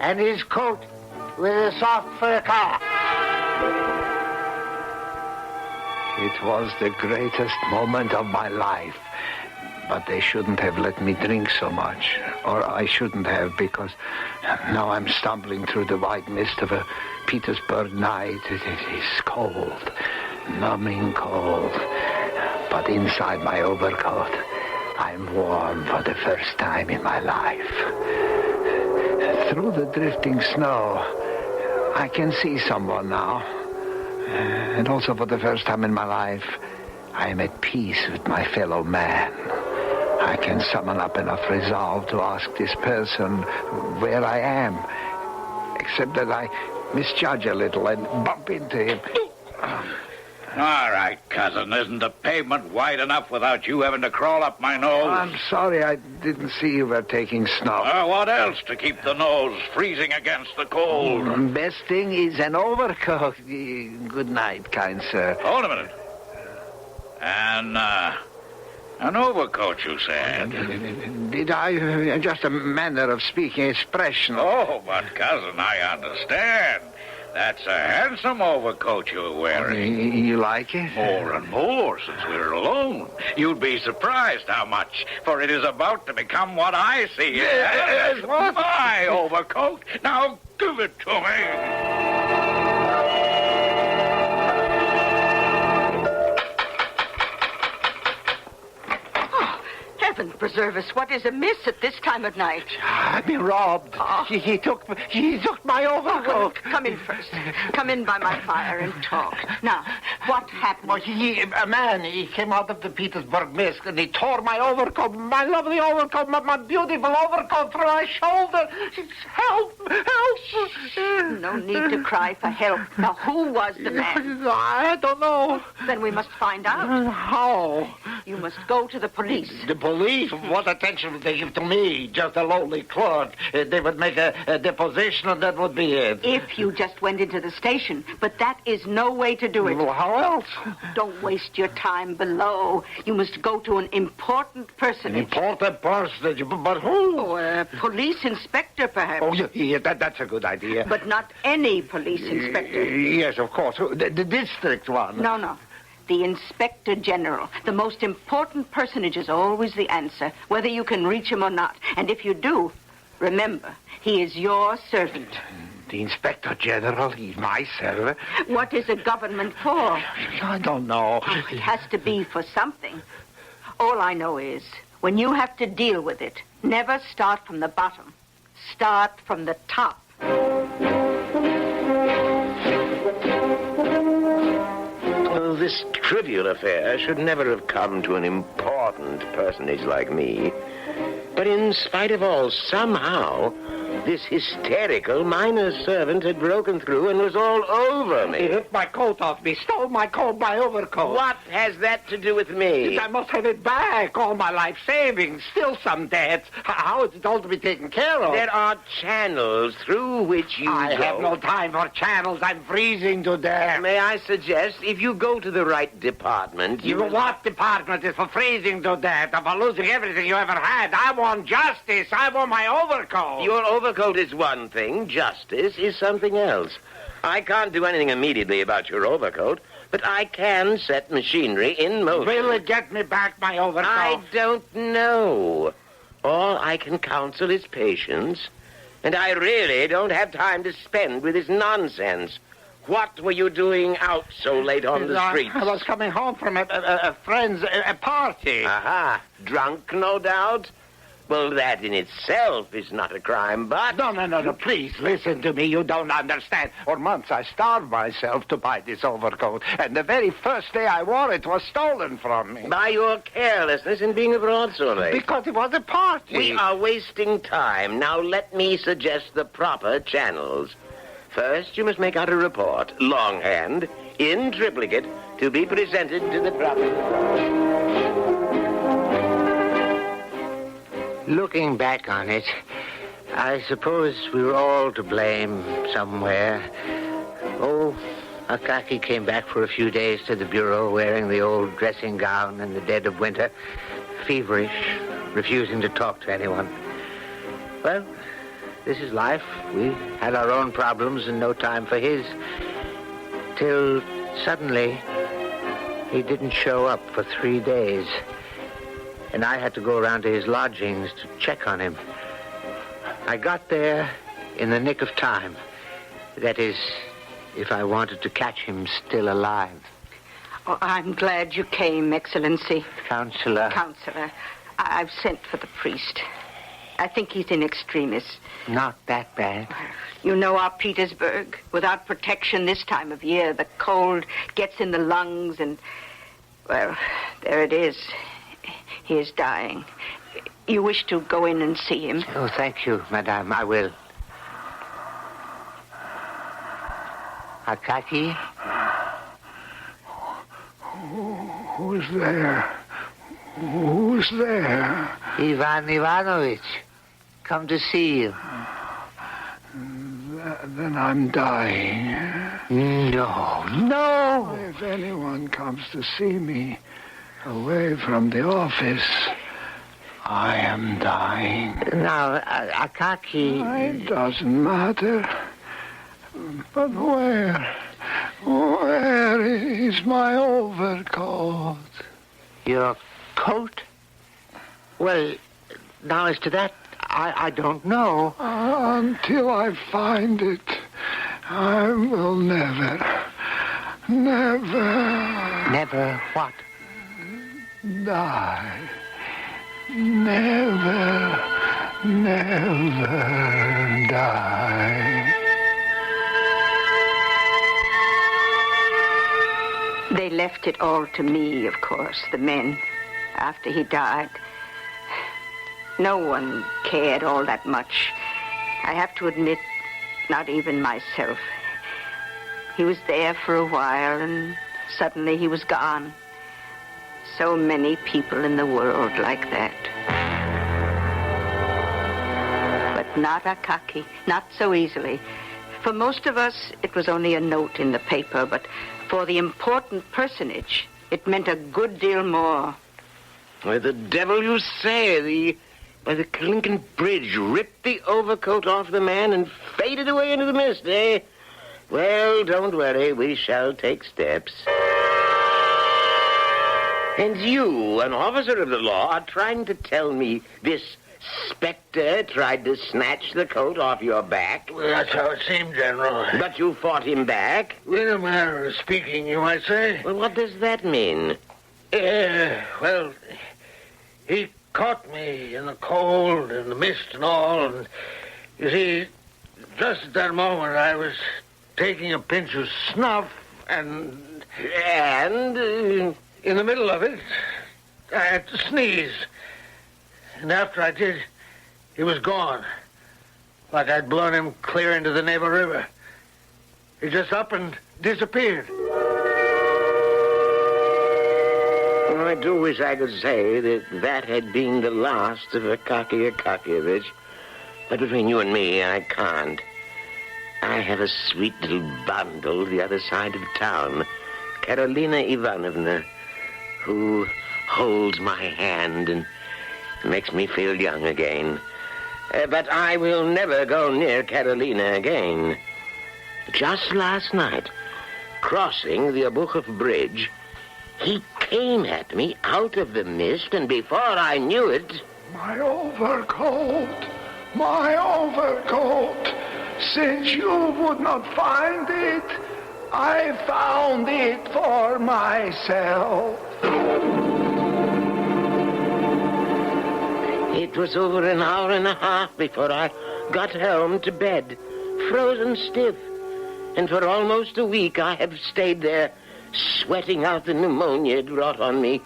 [SPEAKER 4] and his coat with a soft fur collar.
[SPEAKER 9] It was the greatest moment of my life. But they shouldn't have let me drink so much. Or I shouldn't have, because now I'm stumbling through the white mist of a Petersburg night. It is cold, numbing cold. But inside my overcoat, I'm warm for the first time in my life. Through the drifting snow, I can see someone now. And also for the first time in my life, I am at peace with my fellow man. I can summon up enough resolve to ask this person where I am. Except that I misjudge a little and bump into him.
[SPEAKER 10] All right, cousin. Isn't the pavement wide enough without you having to crawl up my nose?
[SPEAKER 9] I'm sorry, I didn't see you were taking snow.
[SPEAKER 10] What else to keep the nose freezing against the cold?
[SPEAKER 9] Best thing is an overcoat. Good night, kind sir.
[SPEAKER 10] Hold a minute. An overcoat, you said?
[SPEAKER 9] Did I? Just a manner of speaking, expression.
[SPEAKER 10] Oh, but cousin, I understand. That's a handsome overcoat you're wearing.
[SPEAKER 9] You like it?
[SPEAKER 10] More and more since we're alone. You'd be surprised how much, for it is about to become what I see as my overcoat. Now give it to me.
[SPEAKER 8] Heaven preserve us. What is amiss at this time of night?
[SPEAKER 4] I've been robbed. Oh. He took my overcoat.
[SPEAKER 8] Come in first. Come in by my fire and talk. Now, what happened?
[SPEAKER 4] Well, a man, he came out of the Petersburg mist and he tore my overcoat, my lovely overcoat, my beautiful overcoat from my shoulder. Help! Help!
[SPEAKER 8] No need to cry for help. Now, who was the man?
[SPEAKER 4] I don't know.
[SPEAKER 8] Then we must find out.
[SPEAKER 4] How?
[SPEAKER 8] You must go to the police.
[SPEAKER 4] The police? What attention would they give to me? Just a lowly clerk. They would make a deposition and that would be it.
[SPEAKER 8] If you just went into the station. But that is no way to do it.
[SPEAKER 4] Well, how else?
[SPEAKER 8] Don't waste your time below. You must go to an important personage.
[SPEAKER 4] An important personage? But who?
[SPEAKER 8] Oh, a police inspector, perhaps.
[SPEAKER 4] Oh, yeah, that's a good idea.
[SPEAKER 8] But not any police inspector.
[SPEAKER 4] Yes, of course. The district one.
[SPEAKER 8] No. The Inspector General. The most important personage is always the answer, whether you can reach him or not. And if you do, remember, he is your servant.
[SPEAKER 4] The Inspector General? He's my servant?
[SPEAKER 8] What is a government for?
[SPEAKER 4] I don't know.
[SPEAKER 8] Oh, it has to be for something. All I know is, when you have to deal with it, never start from the bottom. Start from the top.
[SPEAKER 3] Well, this trivial affair should never have come to an important personage like me. But in spite of all, somehow, this hysterical minor servant had broken through and was all over me.
[SPEAKER 4] He ripped my coat off me, stole my coat, my overcoat.
[SPEAKER 3] What has that to do with me?
[SPEAKER 4] I must have it back. All my life savings, still some debts. How is it all to be taken care of?
[SPEAKER 3] There are channels through which you
[SPEAKER 4] I
[SPEAKER 3] go.
[SPEAKER 4] have no time for channels. I'm freezing to death.
[SPEAKER 3] May I suggest, if you go to the right department...
[SPEAKER 4] What department is for freezing to death and for losing everything you ever had? I want justice. I want my overcoat.
[SPEAKER 3] Your overcoat is one thing. Justice is something else. I can't do anything immediately about your overcoat, but I can set machinery in motion.
[SPEAKER 4] Will it get me back my overcoat?
[SPEAKER 3] I don't know. All I can counsel is patience, and I really don't have time to spend with this nonsense. What were you doing out so late on the streets?
[SPEAKER 4] I was coming home from a friend's party.
[SPEAKER 3] Aha. Drunk, no doubt? Well, that in itself is not a crime, but...
[SPEAKER 4] No, please, listen to me. You don't understand. For months I starved myself to buy this overcoat, and the very first day I wore it was stolen from me.
[SPEAKER 3] By your carelessness in being abroad so late.
[SPEAKER 4] Because it was a party.
[SPEAKER 3] We are wasting time. Now let me suggest the proper channels. First, you must make out a report, longhand, in triplicate, to be presented to the proper...
[SPEAKER 4] Looking back on it, I suppose we were all to blame somewhere. Oh, Akaki came back for a few days to the bureau wearing the old dressing gown in the dead of winter, feverish, refusing to talk to anyone. Well, this is life. We had our own problems and no time for his. Till suddenly, he didn't show up for 3 days. And I had to go around to his lodgings to check on him. I got there in the nick of time. That is, if I wanted to catch him still alive.
[SPEAKER 8] Oh, I'm glad you came, Excellency.
[SPEAKER 4] Counselor.
[SPEAKER 8] I've sent for the priest. I think he's in extremis.
[SPEAKER 4] Not that bad.
[SPEAKER 8] You know our Petersburg. Without protection this time of year, the cold gets in the lungs and... Well, there it is. He is dying. You wish to go in and see him?
[SPEAKER 4] Oh, thank you, madame. I will. Akaki?
[SPEAKER 9] Who's there? Who's there?
[SPEAKER 4] Ivan Ivanovich. Come to see you.
[SPEAKER 9] Then I'm dying.
[SPEAKER 4] No.
[SPEAKER 9] If anyone comes to see me away from the office, I am dying.
[SPEAKER 4] Now, Akaki...
[SPEAKER 9] It doesn't matter. But where? Where is my overcoat?
[SPEAKER 4] Your coat? Well, now as to that, I don't know.
[SPEAKER 9] Until I find it, I will never...
[SPEAKER 4] Never what?
[SPEAKER 9] Die. Never die.
[SPEAKER 8] They left it all to me, of course, the men, after he died. No one cared all that much. I have to admit, not even myself. He was there for a while, and suddenly he was gone. so many people in the world like that. But not Akaki, not so easily. For most of us, it was only a note in the paper, but for the important personage, it meant a good deal more.
[SPEAKER 3] Why, the devil you say, by the Lincoln Bridge, ripped the overcoat off the man and faded away into the mist, eh? Well, don't worry, we shall take steps. And you, an officer of the law, are trying to tell me this specter tried to snatch the coat off your back?
[SPEAKER 4] Well, that's how it seemed, General.
[SPEAKER 3] But you fought him back?
[SPEAKER 4] In a manner of speaking, you might say.
[SPEAKER 3] Well, what does that mean?
[SPEAKER 4] Well, he caught me in the cold and the mist and all, and you see, just at that moment I was taking a pinch of snuff, and in the middle of it, I had to sneeze. And after I did, he was gone. Like I'd blown him clear into the Neighbor River. He just up and disappeared.
[SPEAKER 3] Well, I do wish I could say that had been the last of Akaki Akakievich. But between you and me, I can't. I have a sweet little bundle the other side of town, Karolina Ivanovna, who holds my hand and makes me feel young again. But I will never go near Karolina again. Just last night, crossing the Obuchov Bridge, he came at me out of the mist, and before I knew it...
[SPEAKER 9] My overcoat! My overcoat! Since you would not find it, I found it for myself.
[SPEAKER 3] It was over an hour and a half before I got home to bed, frozen stiff. And for almost a week I have stayed there, sweating out the pneumonia it brought on me,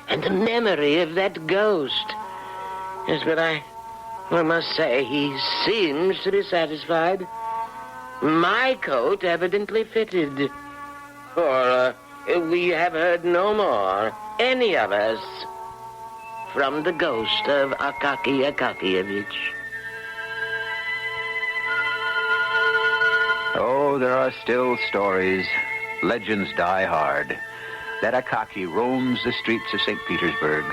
[SPEAKER 3] and the memory of that ghost. Yes, but I must say, he seems to be satisfied. My coat evidently fitted. For we have heard no more, any of us, from the ghost of Akaki Akakievich.
[SPEAKER 2] Oh, there are still stories. Legends die hard. That Akaki roams the streets of St. Petersburg,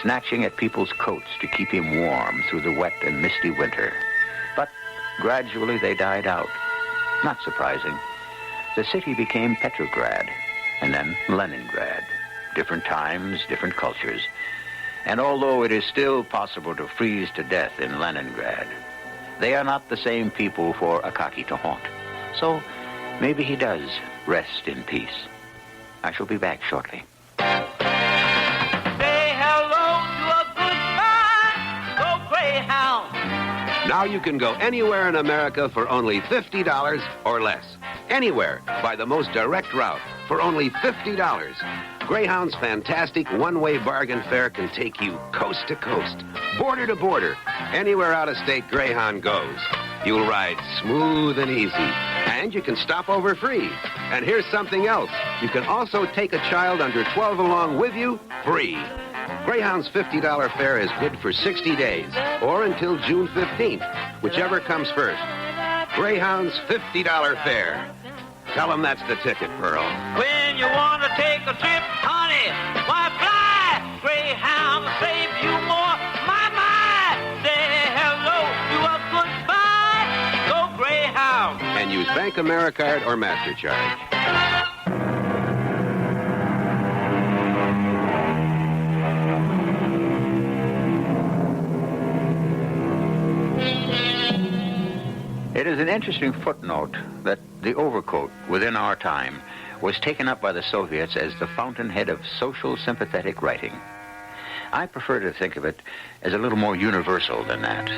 [SPEAKER 2] snatching at people's coats to keep him warm through the wet and misty winter. But gradually they died out. Not surprising. The city became Petrograd, and then Leningrad. Different times, different cultures. And although it is still possible to freeze to death in Leningrad, they are not the same people for Akaki to haunt. So maybe he does rest in peace. I shall be back shortly.
[SPEAKER 13] Say hello to a goodbye, go Greyhound.
[SPEAKER 17] Now you can go anywhere in America for only $50 or less. Anywhere by the most direct route for only $50. Greyhound's fantastic one-way bargain fare can take you coast to coast, border to border. Anywhere out of state Greyhound goes, you'll ride smooth and easy. And you can stop over free. And here's something else. You can also take a child under 12 along with you free. Greyhound's $50 fare is good for 60 days or until June 15th, whichever comes first. Greyhound's $50 fare. Tell them that's the ticket, Pearl.
[SPEAKER 13] When you want to take a trip, honey, why fly? Greyhound will save you more. My, say hello to a goodbye, go Greyhound.
[SPEAKER 17] And use Bank AmeriCard or MasterCharge.
[SPEAKER 2] It is an interesting footnote that the overcoat within our time was taken up by the Soviets as the fountainhead of social sympathetic writing. I prefer to think of it as a little more universal than that.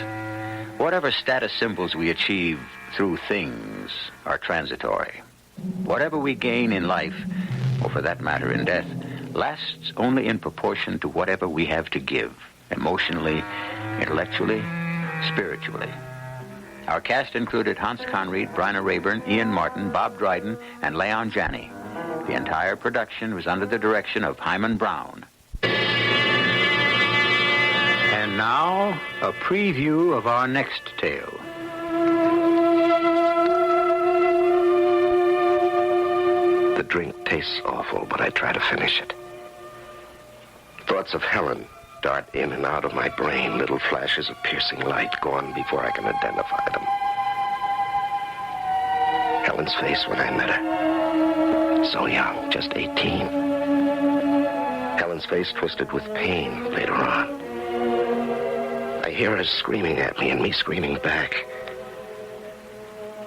[SPEAKER 2] Whatever status symbols we achieve through things are transitory. Whatever we gain in life, or for that matter in death, lasts only in proportion to whatever we have to give, emotionally, intellectually, spiritually. Our cast included Hans Conried, Bryna Raeburn, Ian Martin, Bob Dryden, and Leon Janney. The entire production was under the direction of Hyman Brown. And now, a preview of our next tale.
[SPEAKER 18] The drink tastes awful, but I try to finish it. Thoughts of Helen dart in and out of my brain, little flashes of piercing light gone before I can identify them. Helen's face when I met her. So young, just 18. Helen's face twisted with pain later on. I hear her screaming at me and me screaming back.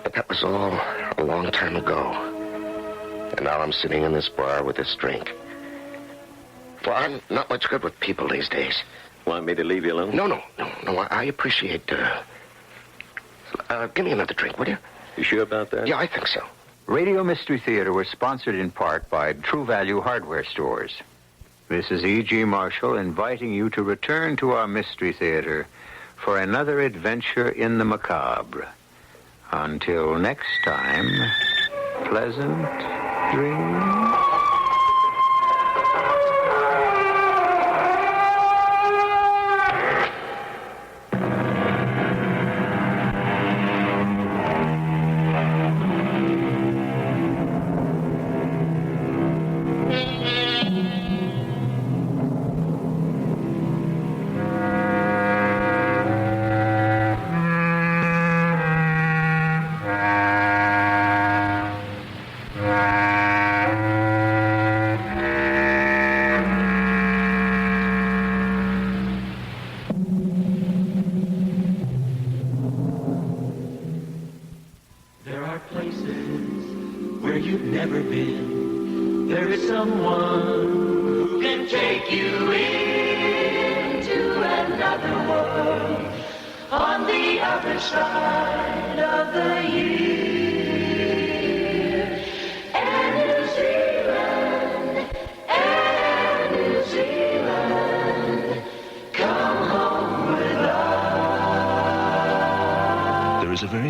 [SPEAKER 18] But that was all a long time ago. And now I'm sitting in this bar with this drink. Well, I'm not much good with people these days.
[SPEAKER 15] Want me to leave you alone?
[SPEAKER 18] No. I appreciate, give me another drink, will you?
[SPEAKER 15] You sure about that?
[SPEAKER 18] Yeah, I think so.
[SPEAKER 2] Radio Mystery Theater was sponsored in part by True Value Hardware Stores. This is E.G. Marshall inviting you to return to our Mystery Theater for another adventure in the macabre. Until next time, pleasant dreams.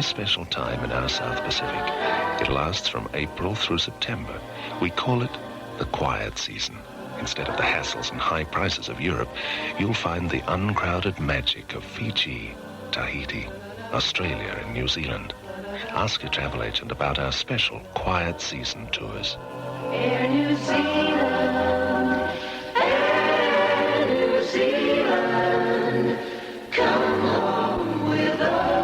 [SPEAKER 19] Special time in our South Pacific. It lasts from April through September. We call it the quiet season. Instead of the hassles and high prices of Europe, you'll find the uncrowded magic of Fiji, Tahiti, Australia, and New Zealand. Ask your travel agent about our special quiet season tours.
[SPEAKER 13] Air New Zealand, Air New Zealand, come home with us.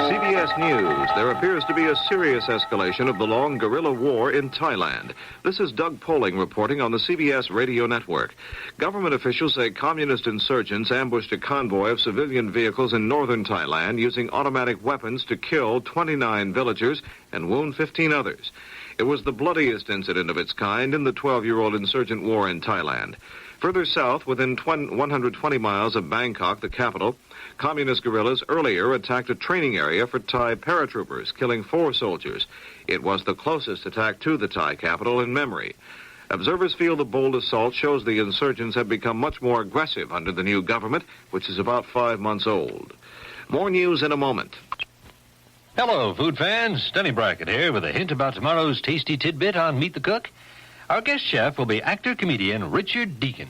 [SPEAKER 12] CBS News. There appears to be a serious escalation of the long guerrilla war in Thailand. This is Doug Poling reporting on the CBS radio network. Government officials say communist insurgents ambushed a convoy of civilian vehicles in northern Thailand using automatic weapons to kill 29 villagers and wound 15 others. It was the bloodiest incident of its kind in the 12-year-old insurgent war in Thailand. Further south, within 120 miles of Bangkok, the capital, communist guerrillas earlier attacked a training area for Thai paratroopers, killing 4 soldiers. It was the closest attack to the Thai capital in memory. Observers feel the bold assault shows the insurgents have become much more aggressive under the new government, which is about 5 months old. More news in a moment.
[SPEAKER 20] Hello, food fans. Denny Brackett here with a hint about tomorrow's tasty tidbit on Meet the Cook. Our guest chef will be actor-comedian Richard Deacon.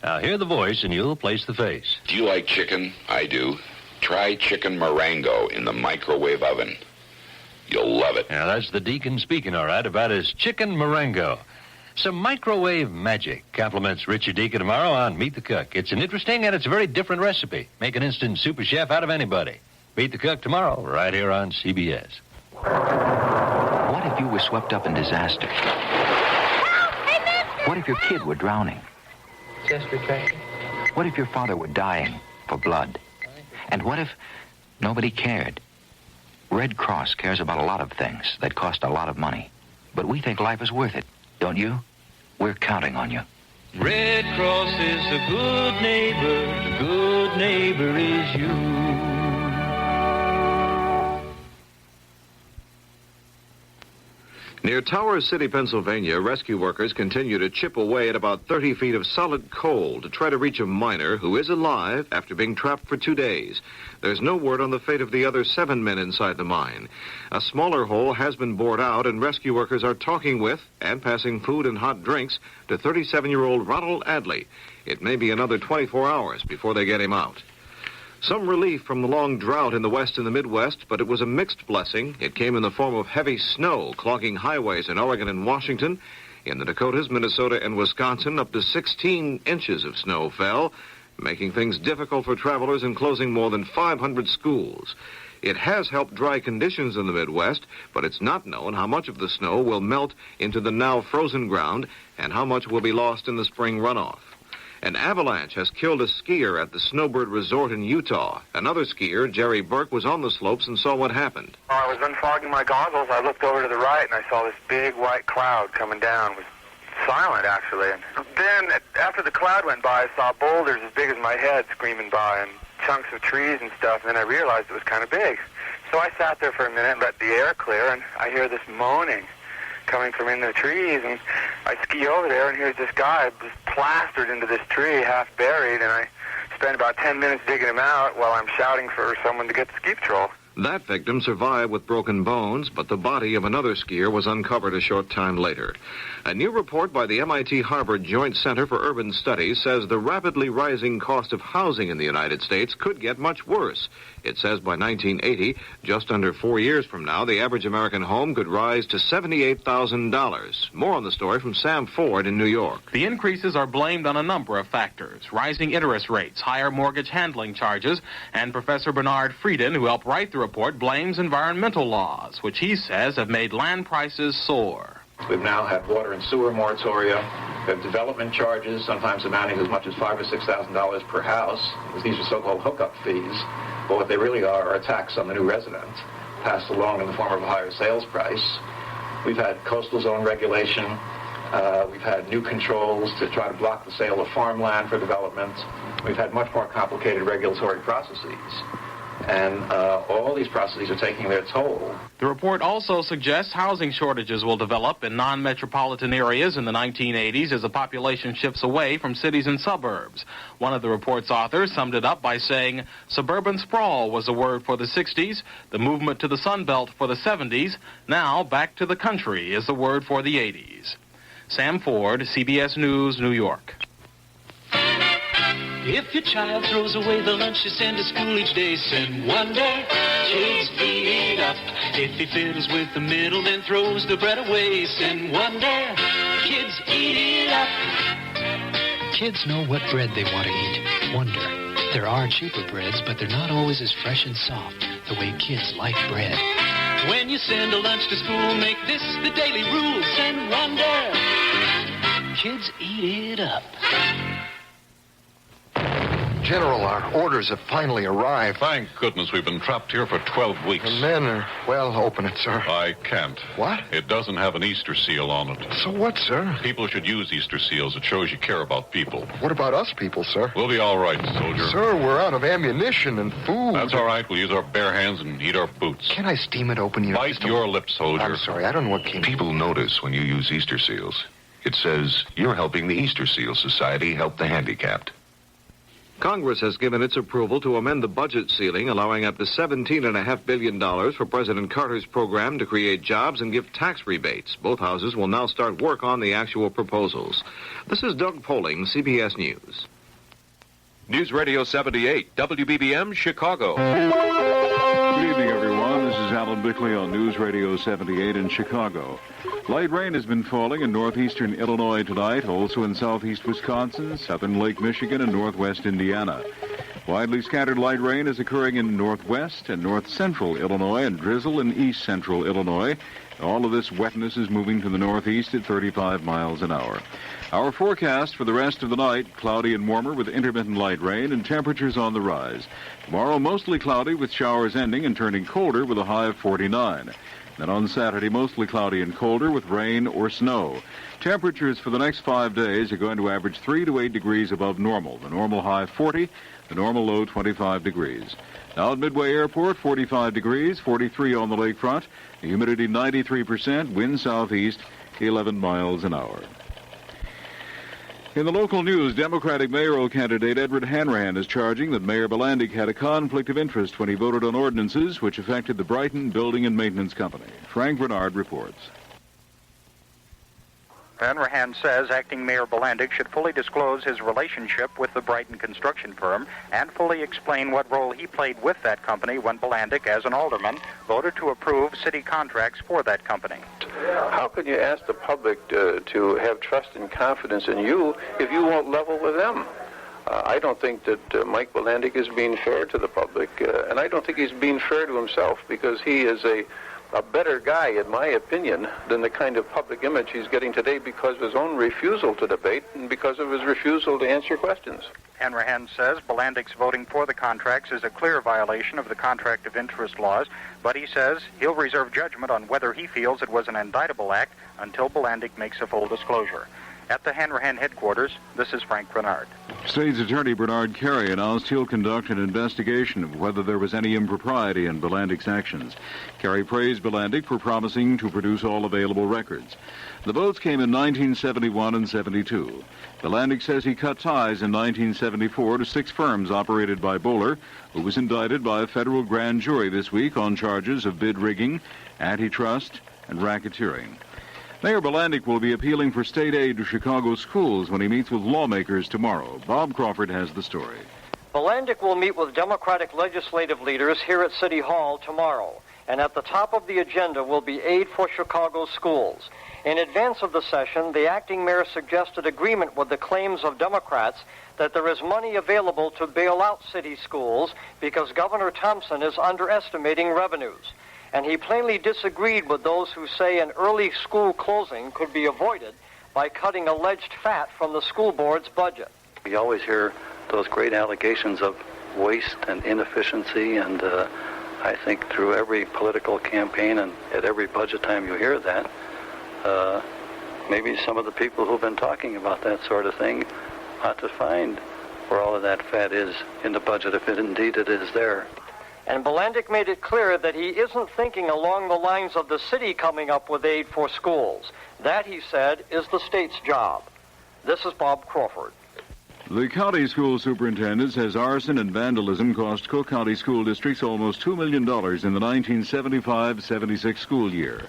[SPEAKER 20] Now, hear the voice and you'll place the face.
[SPEAKER 21] Do you like chicken? I do. Try chicken Marengo in the microwave oven. You'll love it.
[SPEAKER 20] Now, that's the Deacon speaking, all right, about his chicken Marengo. Some microwave magic compliments Richard Deacon tomorrow on Meet the Cook. It's an interesting and it's a very different recipe. Make an instant super chef out of anybody. Meet the Cook tomorrow, right here on CBS.
[SPEAKER 22] What if you were swept up in disaster? What if your kid were drowning?
[SPEAKER 23] Chest retraction.
[SPEAKER 22] What if your father were dying for blood? And what if nobody cared? Red Cross cares about a lot of things that cost a lot of money. But we think life is worth it, don't you? We're counting on you.
[SPEAKER 13] Red Cross is a good neighbor. The good neighbor is you.
[SPEAKER 12] Near Towers City, Pennsylvania, rescue workers continue to chip away at about 30 feet of solid coal to try to reach a miner who is alive after being trapped for 2 days. There's no word on the fate of the other 7 men inside the mine. A smaller hole has been bored out, and rescue workers are talking with and passing food and hot drinks to 37-year-old Ronald Adley. It may be another 24 hours before they get him out. Some relief from the long drought in the West and the Midwest, but it was a mixed blessing. It came in the form of heavy snow clogging highways in Oregon and Washington. In the Dakotas, Minnesota, and Wisconsin, up to 16 inches of snow fell, making things difficult for travelers and closing more than 500 schools. It has helped dry conditions in the Midwest, but it's not known how much of the snow will melt into the now frozen ground and how much will be lost in the spring runoff. An avalanche has killed a skier at the Snowbird Resort in Utah. Another skier, Jerry Burke, was on the slopes and saw what happened.
[SPEAKER 1] While I was unfogging my goggles, I looked over to the right and I saw this big white cloud coming down. It was silent, actually. And then, after the cloud went by, I saw boulders as big as my head screaming by and chunks of trees and stuff, and then I realized it was kind of big. So I sat there for a minute, let the air clear, and I hear this moaning coming from in the trees, and I ski over there, and here's this guy just plastered into this tree, half buried, and I spent about 10 minutes digging him out while I'm shouting for someone to get the ski patrol.
[SPEAKER 12] That victim survived with broken bones, but the body of another skier was uncovered a short time later. A new report by the MIT Harvard Joint Center for Urban Studies says the rapidly rising cost of housing in the United States could get much worse. It says by 1980, just under 4 years from now, the average American home could rise to $78,000. More on the story from Sam Ford in New York.
[SPEAKER 5] The increases are blamed on a number of factors: rising interest rates, higher mortgage handling charges, and Professor Bernard Frieden, who helped write the report, blames environmental laws, which he says have made land prices soar.
[SPEAKER 7] We've now had water and sewer moratoria. We have development charges, sometimes amounting to as much as $5,000 or $6,000 per house. These are so-called hookup fees, but what they really are a tax on the new resident, passed along in the form of a higher sales price. We've had coastal zone regulation. We've had new controls to try to block the sale of farmland for development. We've had much more complicated regulatory processes. And all these processes are taking their toll.
[SPEAKER 5] The report also suggests housing shortages will develop in non-metropolitan areas in the 1980s as the population shifts away from cities and suburbs. One of the report's authors summed it up by saying, suburban sprawl was the word for the 60s, the movement to the Sun Belt for the 70s, now back to the country is the word for the 80s. Sam Ford, CBS News, New York.
[SPEAKER 24] If your child throws away the lunch you send to school each day, send wonder, kids eat it up. If he fiddles with the middle, then throws the bread away, send wonder, kids eat it up.
[SPEAKER 25] Kids know what bread they want to eat. Wonder. There are cheaper breads, but they're not always as fresh and soft the way kids like bread.
[SPEAKER 24] When you send a lunch to school, make this the daily rule, send wonder, kids eat it up.
[SPEAKER 26] General, our orders have finally arrived.
[SPEAKER 27] Thank goodness we've been trapped here for 12 weeks.
[SPEAKER 26] The men are, well, open it, sir.
[SPEAKER 27] I can't.
[SPEAKER 26] What?
[SPEAKER 27] It doesn't have an Easter seal on it.
[SPEAKER 26] So what, sir?
[SPEAKER 27] People should use Easter seals. It shows you care about people.
[SPEAKER 26] What about us people, sir?
[SPEAKER 27] We'll be all right, soldier.
[SPEAKER 26] Sir, we're out of ammunition and food.
[SPEAKER 27] That's all right. We'll use our bare hands and eat our boots.
[SPEAKER 26] Can I steam it open?
[SPEAKER 27] Bite your lips, soldier.
[SPEAKER 26] I'm sorry, I don't know what came...
[SPEAKER 6] People notice when you use Easter seals. It says you're helping the Easter Seal Society help the handicapped.
[SPEAKER 12] Congress has given its approval to amend the budget ceiling, allowing up to $17.5 billion for President Carter's program to create jobs and give tax rebates. Both houses will now start work on the actual proposals. This is Doug Poling, CBS News. News Radio 78, WBBM, Chicago.
[SPEAKER 16] Good evening, everyone. This is Alan Bickley on News Radio 78 in Chicago. Light rain has been falling in northeastern Illinois tonight, also in southeast Wisconsin, southern Lake Michigan, and northwest Indiana. Widely scattered light rain is occurring in northwest and north-central Illinois and drizzle in east-central Illinois. All of this wetness is moving to the northeast at 35 miles an hour. Our forecast for the rest of the night, cloudy and warmer with intermittent light rain and temperatures on the rise. Tomorrow, mostly cloudy with showers ending and turning colder with a high of 49. Then on Saturday, mostly cloudy and colder with rain or snow. Temperatures for the next 5 days are going to average 3 to 8 degrees above normal. The normal high 40, the normal low 25 degrees. Now at Midway Airport, 45 degrees, 43 on the lakefront. The humidity 93%, wind southeast, 11 miles an hour. In the local news, Democratic mayoral candidate Edward Hanrahan is charging that Mayor Bilandic had a conflict of interest when he voted on ordinances which affected the Brighton Building and Maintenance Company. Frank Bernard reports.
[SPEAKER 3] Hanrahan says acting Mayor Bilandic should fully disclose his relationship with the Brighton construction firm and fully explain what role he played with that company when Bilandic, as an alderman, voted to approve city contracts for that company.
[SPEAKER 4] How can you ask the public to have trust and confidence in you if you won't level with them? I don't think that Mike Bilandic is being fair to the public, and I don't think he's being fair to himself because he is a better guy, in my opinion, than the kind of public image he's getting today because of his own refusal to debate and because of his refusal to answer questions.
[SPEAKER 3] Hanrahan says Bilandic's voting for the contracts is a clear violation of the conflict of interest laws, but he says he'll reserve judgment on whether he feels it was an indictable act until Bilandic makes a full disclosure. At the Hanrahan headquarters, this is Frank Bernard.
[SPEAKER 16] State's Attorney Bernard Carey announced he'll conduct an investigation of whether there was any impropriety in Bilandic's actions. Carey praised Bilandic for promising to produce all available records. The votes came in 1971 and 72. Bilandic says he cut ties in 1974 to 6 firms operated by Bowler, who was indicted by a federal grand jury this week on charges of bid rigging, antitrust, and racketeering. Mayor Bilandic will be appealing for state aid to Chicago schools when he meets with lawmakers tomorrow. Bob Crawford has the story.
[SPEAKER 8] Bilandic will meet with Democratic legislative leaders here at City Hall tomorrow, and at the top of the agenda will be aid for Chicago schools. In advance of the session, the acting mayor suggested agreement with the claims of Democrats that there is money available to bail out city schools because Governor Thompson is underestimating revenues. And he plainly disagreed with those who say an early school closing could be avoided by cutting alleged fat from the school board's budget.
[SPEAKER 9] We always hear those great allegations of waste and inefficiency, and I think through every political campaign and at every budget time you hear that, maybe some of the people who've been talking about that sort of thing ought to find where all of that fat is in the budget, if indeed it is there.
[SPEAKER 8] And Bilandic made it clear that he isn't thinking along the lines of the city coming up with aid for schools. That, he said, is the state's job. This is Bob Crawford.
[SPEAKER 16] The county school superintendent says arson and vandalism cost Cook County school districts almost $2 million in the 1975-76 school year.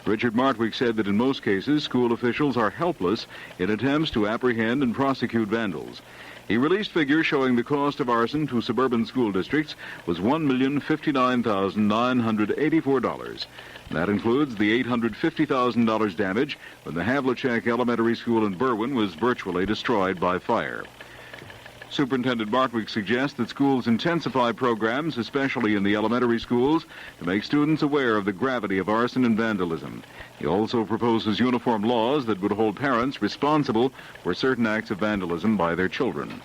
[SPEAKER 16] Richard Martwick said that in most cases, school officials are helpless in attempts to apprehend and prosecute vandals. He released figures showing the cost of arson to suburban school districts was $1,059,984. That includes the $850,000 damage when the Havlicek Elementary School in Berwyn was virtually destroyed by fire. Superintendent Martwick suggests that schools intensify programs, especially in the elementary schools, to make students aware of the gravity of arson and vandalism. He also proposes uniform laws that would hold parents responsible for certain acts of vandalism by their children.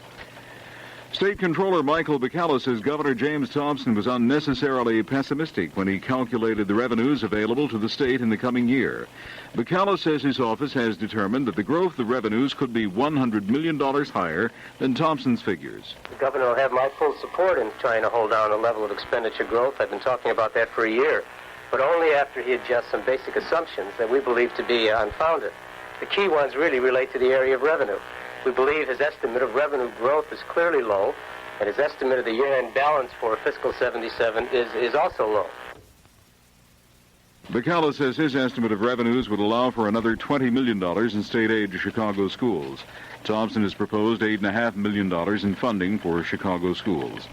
[SPEAKER 16] State Controller Michael Bacala says Governor James Thompson was unnecessarily pessimistic when he calculated the revenues available to the state in the coming year. Bacala says his office has determined that the growth of revenues could be $100 million higher than Thompson's figures.
[SPEAKER 23] The governor will have my full support in trying to hold down a level of expenditure growth. I've been talking about that for a year, but only after he adjusts some basic assumptions that we believe to be unfounded. The key ones really relate to the area of revenue. We believe his estimate of revenue growth is clearly low, and his estimate of the year-end balance for fiscal 77 is also low.
[SPEAKER 16] Bacala says his estimate of revenues would allow for another $20 million in state aid to Chicago schools. Thompson has proposed $8.5 million in funding for Chicago schools.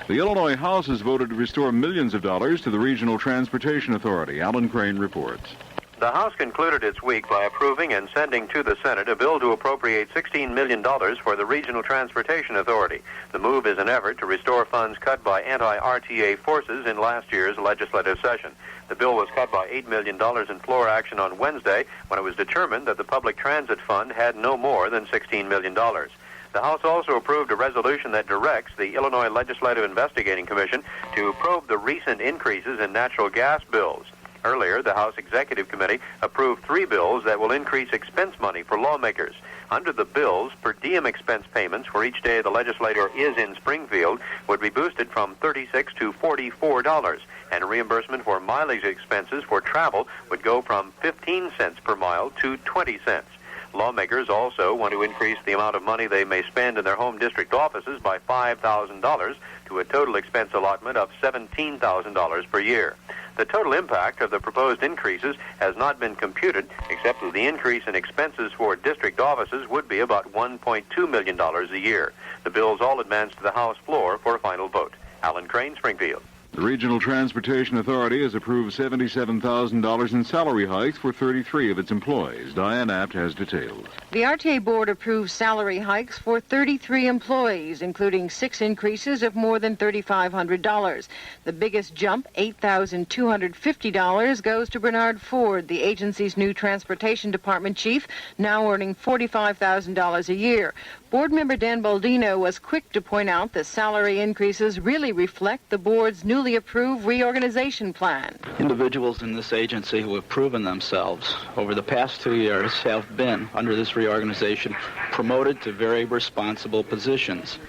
[SPEAKER 16] The Illinois House has voted to restore millions of dollars to the Regional Transportation Authority. Alan Crane reports.
[SPEAKER 10] The House concluded its week by approving and sending to the Senate a bill to appropriate $16 million for the Regional Transportation Authority. The move is an effort to restore funds cut by anti-RTA forces in last year's legislative session. The bill was cut by $8 million in floor action on Wednesday when it was determined that the Public Transit Fund had no more than $16 million. The House also approved a resolution that directs the Illinois Legislative Investigating Commission to probe the recent increases in natural gas bills. Earlier, the House Executive Committee approved 3 bills that will increase expense money for lawmakers. Under the bills, per diem expense payments for each day the legislator is in Springfield would be boosted from $36 to $44, and reimbursement for mileage expenses for travel would go from 15 cents per mile to 20 cents. Lawmakers also want to increase the amount of money they may spend in their home district offices by $5,000 to a total expense allotment of $17,000 per year. The total impact of the proposed increases has not been computed, except that the increase in expenses for district offices would be about $1.2 million a year. The bills all advance to the House floor for a final vote. Alan Crane, Springfield.
[SPEAKER 16] The Regional Transportation Authority has approved $77,000 in salary hikes for 33 of its employees. Diane Apt has details.
[SPEAKER 2] The RTA Board approved salary hikes for 33 employees, including 6 increases of more than $3,500. The biggest jump, $8,250, goes to Bernard Ford, the agency's new Transportation Department chief, now earning $45,000 a year. Board member Dan Baldino was quick to point out that salary increases really reflect the board's newly approved reorganization plan.
[SPEAKER 11] Individuals in this agency who have proven themselves over the past 2 years have been, under this reorganization, promoted to very responsible positions.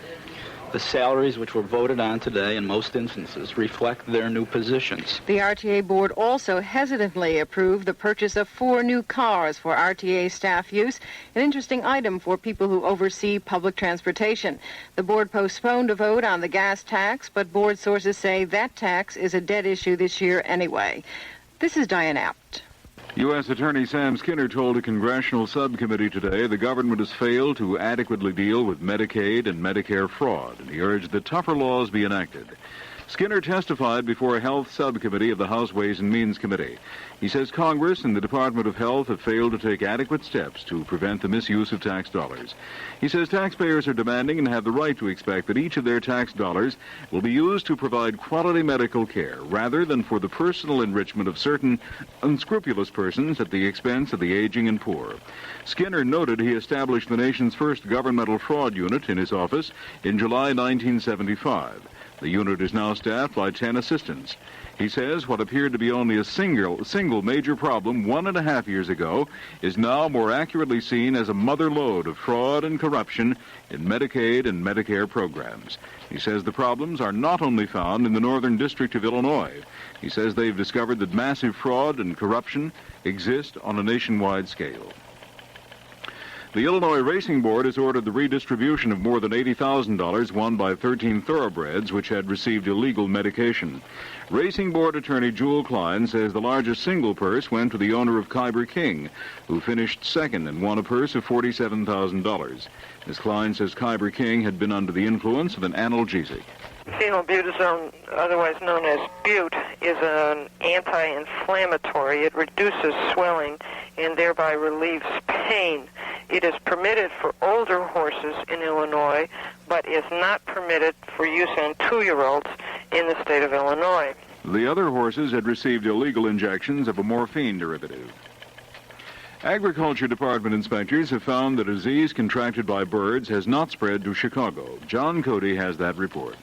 [SPEAKER 11] The salaries which were voted on today in most instances reflect their new positions.
[SPEAKER 2] The RTA Board also hesitantly approved the purchase of 4 new cars for RTA staff use, an interesting item for people who oversee public transportation. The board postponed a vote on the gas tax, but board sources say that tax is a dead issue this year anyway. This is Diane Apt.
[SPEAKER 16] U.S. Attorney Sam Skinner told a congressional subcommittee today the government has failed to adequately deal with Medicaid and Medicare fraud, and he urged that tougher laws be enacted. Skinner testified before a health subcommittee of the House Ways and Means Committee. He says Congress and the Department of Health have failed to take adequate steps to prevent the misuse of tax dollars. He says taxpayers are demanding and have the right to expect that each of their tax dollars will be used to provide quality medical care rather than for the personal enrichment of certain unscrupulous persons at the expense of the aging and poor. Skinner noted he established the nation's first governmental fraud unit in his office in July 1975. The unit is now staffed by 10 assistants. He says what appeared to be only a single major problem 1.5 years ago is now more accurately seen as a mother lode of fraud and corruption in Medicaid and Medicare programs. He says the problems are not only found in the Northern District of Illinois. He says they've discovered that massive fraud and corruption exist on a nationwide scale. The Illinois Racing Board has ordered the redistribution of more than $80,000 won by 13 thoroughbreds which had received illegal medication. Racing Board attorney Jewel Klein says the largest single purse went to the owner of Kyber King, who finished second and won a purse of $47,000. Ms. Klein says Kyber King had been under the influence of an analgesic.
[SPEAKER 14] Phenylbutazone, otherwise known as Bute, is an anti-inflammatory. It reduces swelling and thereby relieves pain. It is permitted for older horses in Illinois, but is not permitted for use on 2-year-olds in the state of Illinois.
[SPEAKER 16] The other horses had received illegal injections of a morphine derivative. Agriculture Department inspectors have found the disease contracted by birds has not spread to Chicago. John Cody has that report.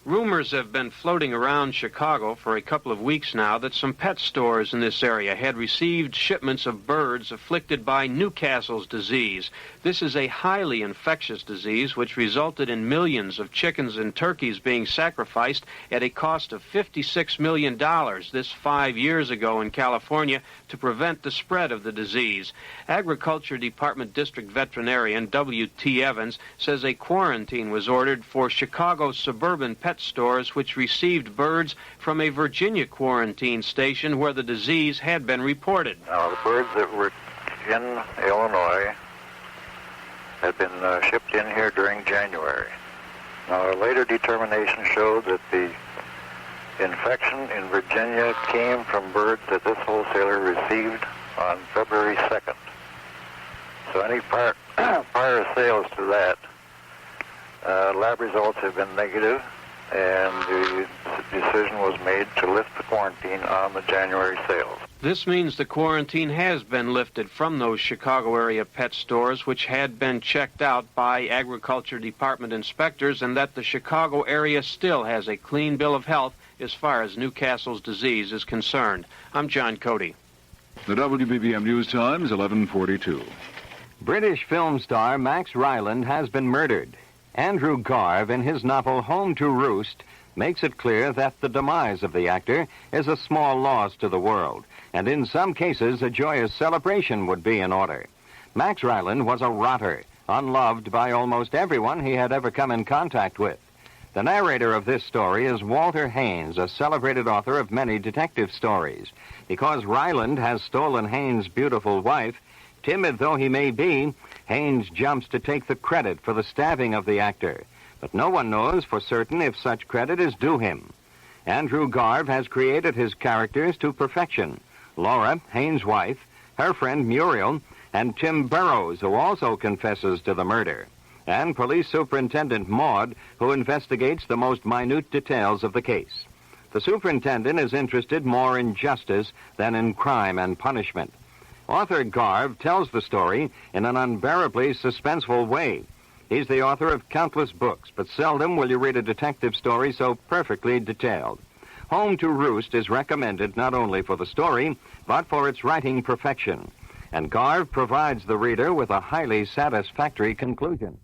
[SPEAKER 15] Rumors have been floating around Chicago for a couple of weeks now that some pet stores in this area had received shipments of birds afflicted by Newcastle's disease. This is a highly infectious disease which resulted in millions of chickens and turkeys being sacrificed at a cost of $56 million this 5 years ago in California to prevent the spread of the disease. Agriculture Department District Veterinarian W.T. Evans says a quarantine was ordered for Chicago's suburban pet stores which received birds from a Virginia quarantine station where the disease had been reported.
[SPEAKER 17] Now, the birds that were in Illinois had been shipped in here during January. Now, a later determination showed that the infection in Virginia came from birds that this wholesaler received on February 2nd. So any prior sales to that, lab results have been negative, and the decision was made to lift the quarantine on the January sales.
[SPEAKER 15] This means the quarantine has been lifted from those Chicago area pet stores which had been checked out by Agriculture Department inspectors, and that the Chicago area still has a clean bill of health as far as Newcastle's disease is concerned. I'm John Cody.
[SPEAKER 16] The WBBM News Times, 11:42.
[SPEAKER 1] British film star Max Ryland has been murdered. Andrew Garve, in his novel Home to Roost, makes it clear that the demise of the actor is a small loss to the world, and in some cases a joyous celebration would be in order. Max Ryland was a rotter, unloved by almost everyone he had ever come in contact with. The narrator of this story is Walter Haynes, a celebrated author of many detective stories. Because Ryland has stolen Haynes' beautiful wife, timid though he may be, Haynes jumps to take the credit for the stabbing of the actor. But no one knows for certain if such credit is due him. Andrew Garve has created his characters to perfection. Laura, Haynes' wife, her friend Muriel, and Tim Burrows, who also confesses to the murder, and Police Superintendent Maud, who investigates the most minute details of the case. The superintendent is interested more in justice than in crime and punishment. Author Garve tells the story in an unbearably suspenseful way. He's the author of countless books, but seldom will you read a detective story so perfectly detailed. Home to Roost is recommended not only for the story, but for its writing perfection. And Garve provides the reader with a highly satisfactory conclusion.